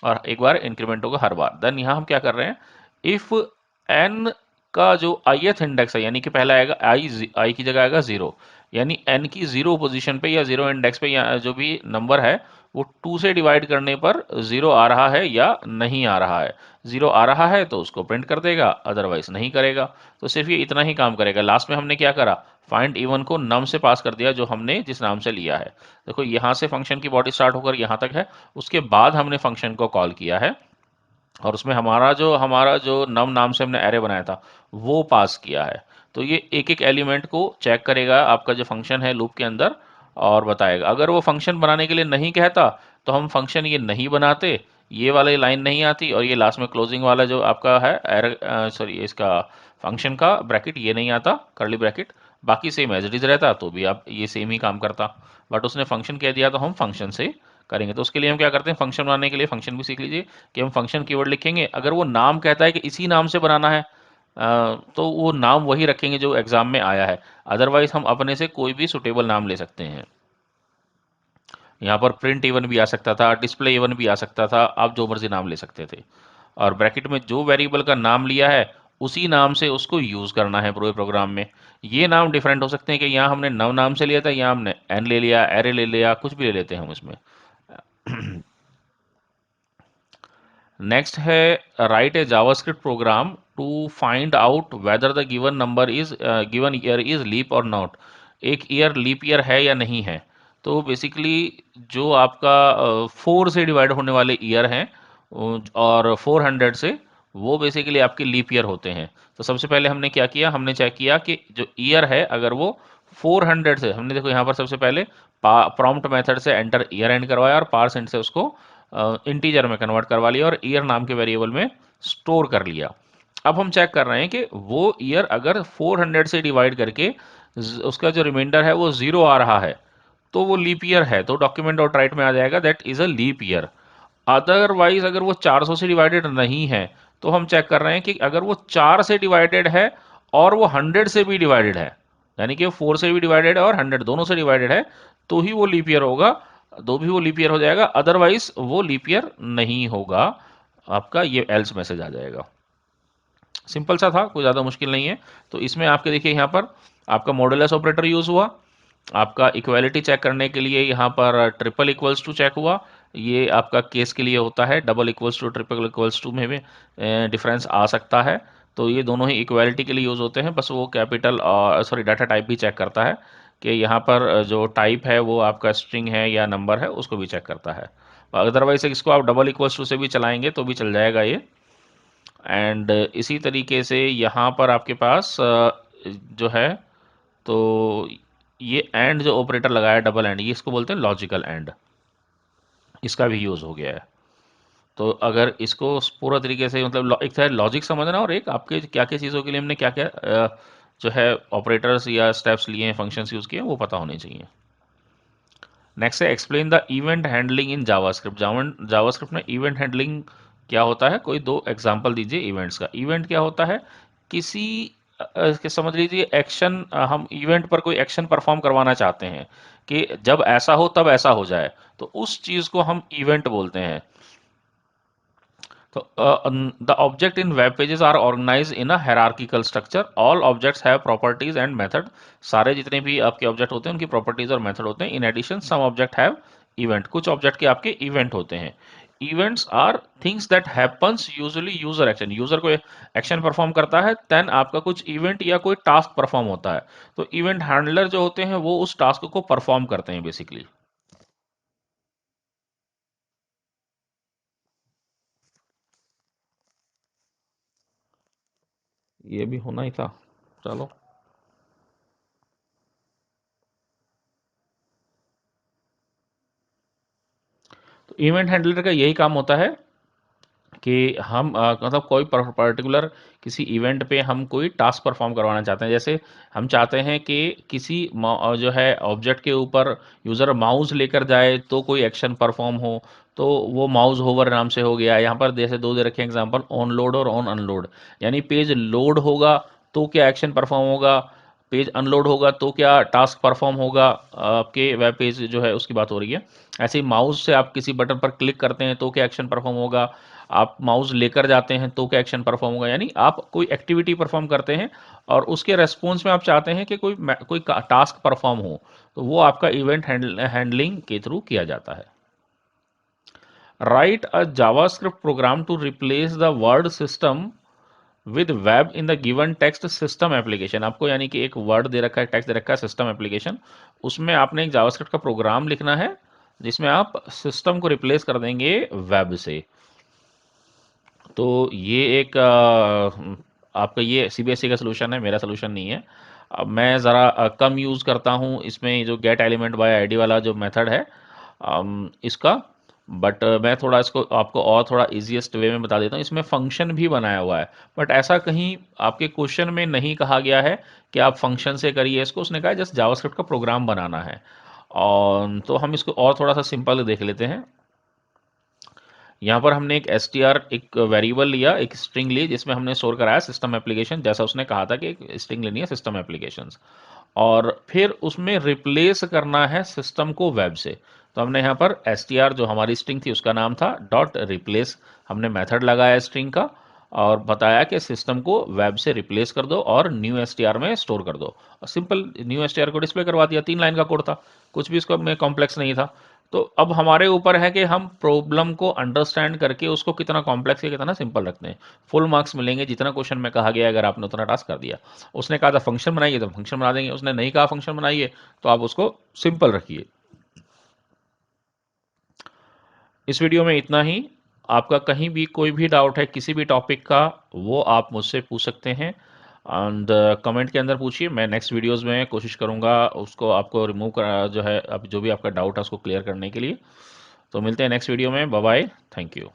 और एक बार इंक्रीमेंट होगा हर बार। देन यहाँ हम क्या कर रहे हैं, इफ एन का जो ith इंडेक्स है, यानी कि पहला आएगा आई की जगह आएगा 0, यानी एन की 0 पोजीशन पे या 0 इंडेक्स पे या जो भी नंबर है वो 2 से डिवाइड करने पर 0 आ रहा है या नहीं आ रहा है। 0 आ रहा है तो उसको प्रिंट कर देगा, अदरवाइज नहीं करेगा। तो सिर्फ ये इतना ही काम करेगा। लास्ट में हमने क्या करा, फाइंड इवन को नम से पास कर दिया जो हमने जिस नाम से लिया है। देखो यहाँ से फंक्शन की बॉडी स्टार्ट होकर यहाँ तक है, उसके बाद हमने फंक्शन को कॉल किया है और उसमें हमारा जो नम नाम से हमने एरे बनाया था वो पास किया है। तो ये एक एक एलिमेंट को चेक करेगा आपका जो फंक्शन है लूप के अंदर, और बताएगा। अगर वो फंक्शन बनाने के लिए नहीं कहता तो हम फंक्शन ये नहीं बनाते, ये वाली लाइन नहीं आती, और ये लास्ट में क्लोजिंग वाला जो आपका है एरर, सॉरी, इसका फंक्शन का ब्रैकेट ये नहीं आता, कर्ली ब्रैकेट, बाकी सेम एज इट इज रहता, तो भी आप ये सेम ही काम करता। बट उसने फंक्शन कह दिया तो हम फंक्शन से करेंगे। तो उसके लिए हम क्या करते हैं, फंक्शन बनाने के लिए फंक्शन भी सीख लीजिए कि हम फंक्शन कीवर्ड लिखेंगे। अगर वो नाम कहता है कि इसी नाम से बनाना है, तो वो नाम वही रखेंगे जो एग्जाम में आया है, अदरवाइज हम अपने से कोई भी सुटेबल नाम ले सकते हैं। यहाँ पर प्रिंट इवन भी आ सकता था, डिस्प्ले इवन भी आ सकता था, आप जो मर्जी नाम ले सकते थे। और ब्रैकेट में जो वेरिएबल का नाम लिया है उसी नाम से उसको यूज़ करना है पूरे प्रोग्राम में। ये नाम डिफरेंट हो सकते हैं कि यहाँ हमने नव नाम से लिया था, यहाँ हमने एन ले लिया, एरे ले लिया, कुछ भी ले लेते हैं हम इसमें। नेक्स्ट है write a JavaScript program to find out whether the given number is given year is leap और नॉट। एक ईयर लीप ईयर है या नहीं है, तो बेसिकली जो आपका 4 से डिवाइड होने वाले ईयर हैं और 400 से, वो बेसिकली आपके लीप ईयर होते हैं। तो सबसे पहले हमने क्या किया, हमने चेक किया कि जो ईयर है अगर वो 400 से, हमने देखो यहाँ पर सबसे पहले प्रॉम्प्ट मेथड से एंटर ईयर एंड करवाया और पारसेंट से उसको इंटीजर में कन्वर्ट करवा लिया और ईयर नाम के वेरिएबल में स्टोर कर लिया। अब हम चेक कर रहे हैं कि वो ईयर अगर 400 से डिवाइड करके उसका जो रिमाइंडर है वो 0 आ रहा है, तो वो लीप ईयर है, तो डॉक्यूमेंट डॉट राइट में आ जाएगा that is a leap year. Otherwise अगर वो 400 से डिवाइडेड नहीं है, तो हम चेक कर रहे हैं कि अगर वो 4 से डिवाइडेड है और वो 100 से भी डिवाइडेड है, यानी कि 4 से भी डिवाइडेड है और 100 दोनों से डिवाइडेड है, तो ही वो लीप ईयर होगा, दो भी वो लीप ईयर हो जाएगा, अदरवाइज वो लीप ईयर नहीं होगा। आपका ये एल्स मैसेज आ जाएगा। सिंपल सा था, कोई ज़्यादा मुश्किल नहीं है। तो इसमें आपके देखिए यहाँ पर आपका मॉडुलस ऑपरेटर यूज़ हुआ, आपका इक्वालिटी चेक करने के लिए यहाँ पर ट्रिपल इक्वल्स टू चेक हुआ, ये आपका केस के लिए होता है, double equals to triple equals to में भी डिफरेंस आ सकता है। तो ये दोनों ही इक्वालिटी के लिए यूज़ होते हैं, बस वो कैपिटल सॉरी डाटा टाइप भी चेक करता है कि यहाँ पर जो टाइप है वो आपका स्ट्रिंग है या नंबर है, उसको भी चेक करता है। अदरवाइज इसको आप डबल इक्वल्स टू से भी चलाएंगे तो भी चल जाएगा ये। एंड इसी तरीके से यहाँ पर आपके पास जो है, तो ये एंड जो ऑपरेटर लगाया डबल एंड, ये इसको बोलते हैं लॉजिकल एंड, इसका भी यूज़ हो गया है। तो अगर इसको पूरा तरीके से मतलब एक था लॉजिक समझना और एक आपके क्या क्या चीज़ों के लिए हमने क्या क्या जो है ऑपरेटर्स या स्टेप्स लिए हैं, फंक्शंस यूज़ किए हैं, वो पता होने चाहिए। नेक्स्ट है explain the event handling in JavaScript. JavaScript में इवेंट हैंडलिंग क्या होता है, कोई दो एग्जांपल दीजिए इवेंट्स का। इवेंट क्या होता है, किसी समझ लीजिए एक्शन, हम इवेंट पर कोई एक्शन परफॉर्म करवाना चाहते हैं कि जब ऐसा हो तब ऐसा हो जाए, तो उस चीज़ को हम इवेंट बोलते हैं। So, the object in web pages are organized in a hierarchical structure. All objects have properties and method. सारे जितने भी आपके ऑब्जेक्ट होते हैं उनकी प्रॉपर्टीज और मेथड होते हैं। In addition some object have event, कुछ ऑब्जेक्ट के आपके इवेंट होते हैं। Events are things that happens usually user action, user कोई एक्शन परफॉर्म करता है, देन आपका कुछ इवेंट या कोई टास्क परफॉर्म होता है, तो इवेंट हैंडलर जो होते हैं वो उस टास्क को परफॉर्म करते हैं बेसिकली। ये भी होना ही था, चलो। तो इवेंट हैंडलर का यही काम होता है कि हम मतलब कोई पर्टिकुलर किसी इवेंट पे हम कोई टास्क परफॉर्म करवाना चाहते हैं। जैसे हम चाहते हैं कि किसी जो है ऑब्जेक्ट के ऊपर यूज़र माउस लेकर जाए तो कोई एक्शन परफॉर्म हो, तो वो माउस होवर नाम से हो गया। यहाँ पर जैसे दो दे रखे एग्जांपल, ऑन लोड और ऑन अनलोड, यानी पेज लोड होगा तो क्या एक्शन परफॉर्म होगा, पेज अनलोड होगा तो क्या टास्क परफॉर्म होगा, आपके वेब पेज जो है उसकी बात हो रही है। ऐसे ही माउस से आप किसी बटन पर क्लिक करते हैं तो क्या एक्शन परफॉर्म होगा, आप माउस लेकर जाते हैं तो क्या एक्शन परफॉर्म होगा, यानी आप कोई एक्टिविटी परफॉर्म करते हैं और उसके रेस्पॉन्स में आप चाहते हैं कि कोई टास्क परफॉर्म हो, तो वो आपका इवेंट हैंडलिंग के थ्रू किया जाता है। Write a JavaScript program to replace the word system with web in the given text system application. आपको यानी कि एक वर्ड दे रखा है, टेक्स्ट दे रखा है सिस्टम एप्लीकेशन, उसमें आपने एक जावास्क्रिप्ट का प्रोग्राम लिखना है जिसमें आप सिस्टम को रिप्लेस कर देंगे वेब से। तो ये एक आपका ये सीबीएसई का सलूशन है, मेरा सलूशन नहीं है। अब मैं ज़रा कम यूज़ करता हूँ इसमें जो गेट एलिमेंट बाय आईडी वाला जो मेथड है इसका, बट मैं थोड़ा इसको आपको और थोड़ा इजीएस्ट वे में बता देता हूँ। इसमें फंक्शन भी बनाया हुआ है, बट ऐसा कहीं आपके क्वेश्चन में नहीं कहा गया है कि आप फंक्शन से करिए इसको, उसने कहा जस्ट जावास्क्रिप्ट का प्रोग्राम बनाना है। और तो हम इसको और थोड़ा सा सिंपल देख लेते हैं। यहाँ पर हमने एक str एक वेरिएबल लिया, एक स्ट्रिंग ली जिसमें हमने स्टोर कराया सिस्टम एप्लीकेशन, जैसा उसने कहा था कि एक स्ट्रिंग लेनी है सिस्टम एप्लीकेशंस, और फिर उसमें रिप्लेस करना है सिस्टम को वेब से। तो हमने यहाँ पर str जो हमारी स्ट्रिंग थी उसका नाम था डॉट रिप्लेस, हमने मेथड लगाया स्ट्रिंग का और बताया कि सिस्टम को वेब से रिप्लेस कर दो और न्यू str में स्टोर कर दो। और सिंपल न्यू str को डिस्प्ले करवा दिया, 3 लाइन का कोड था, कुछ भी इसको में कॉम्प्लेक्स नहीं था। तो अब हमारे ऊपर है कि हम प्रॉब्लम को अंडरस्टैंड करके उसको कितना कॉम्प्लेक्स या कितना सिंपल रखते हैं। फुल मार्क्स मिलेंगे जितना क्वेश्चन में कहा गया है, अगर आपने उतना टास्क कर दिया। उसने कहा था फंक्शन बनाइए तो फंक्शन बना देंगे, उसने नहीं कहा फंक्शन बनाइए तो आप उसको सिंपल रखिए। इस वीडियो में इतना ही। आपका कहीं भी कोई भी डाउट है किसी भी टॉपिक का, वो आप मुझसे पूछ सकते हैं एंड कमेंट के अंदर पूछिए। मैं नेक्स्ट वीडियोस में कोशिश करूंगा उसको आपको रिमूव कर जो है अब जो भी आपका डाउट है उसको क्लियर करने के लिए। तो मिलते हैं नेक्स्ट वीडियो में। Bye bye. Thank you.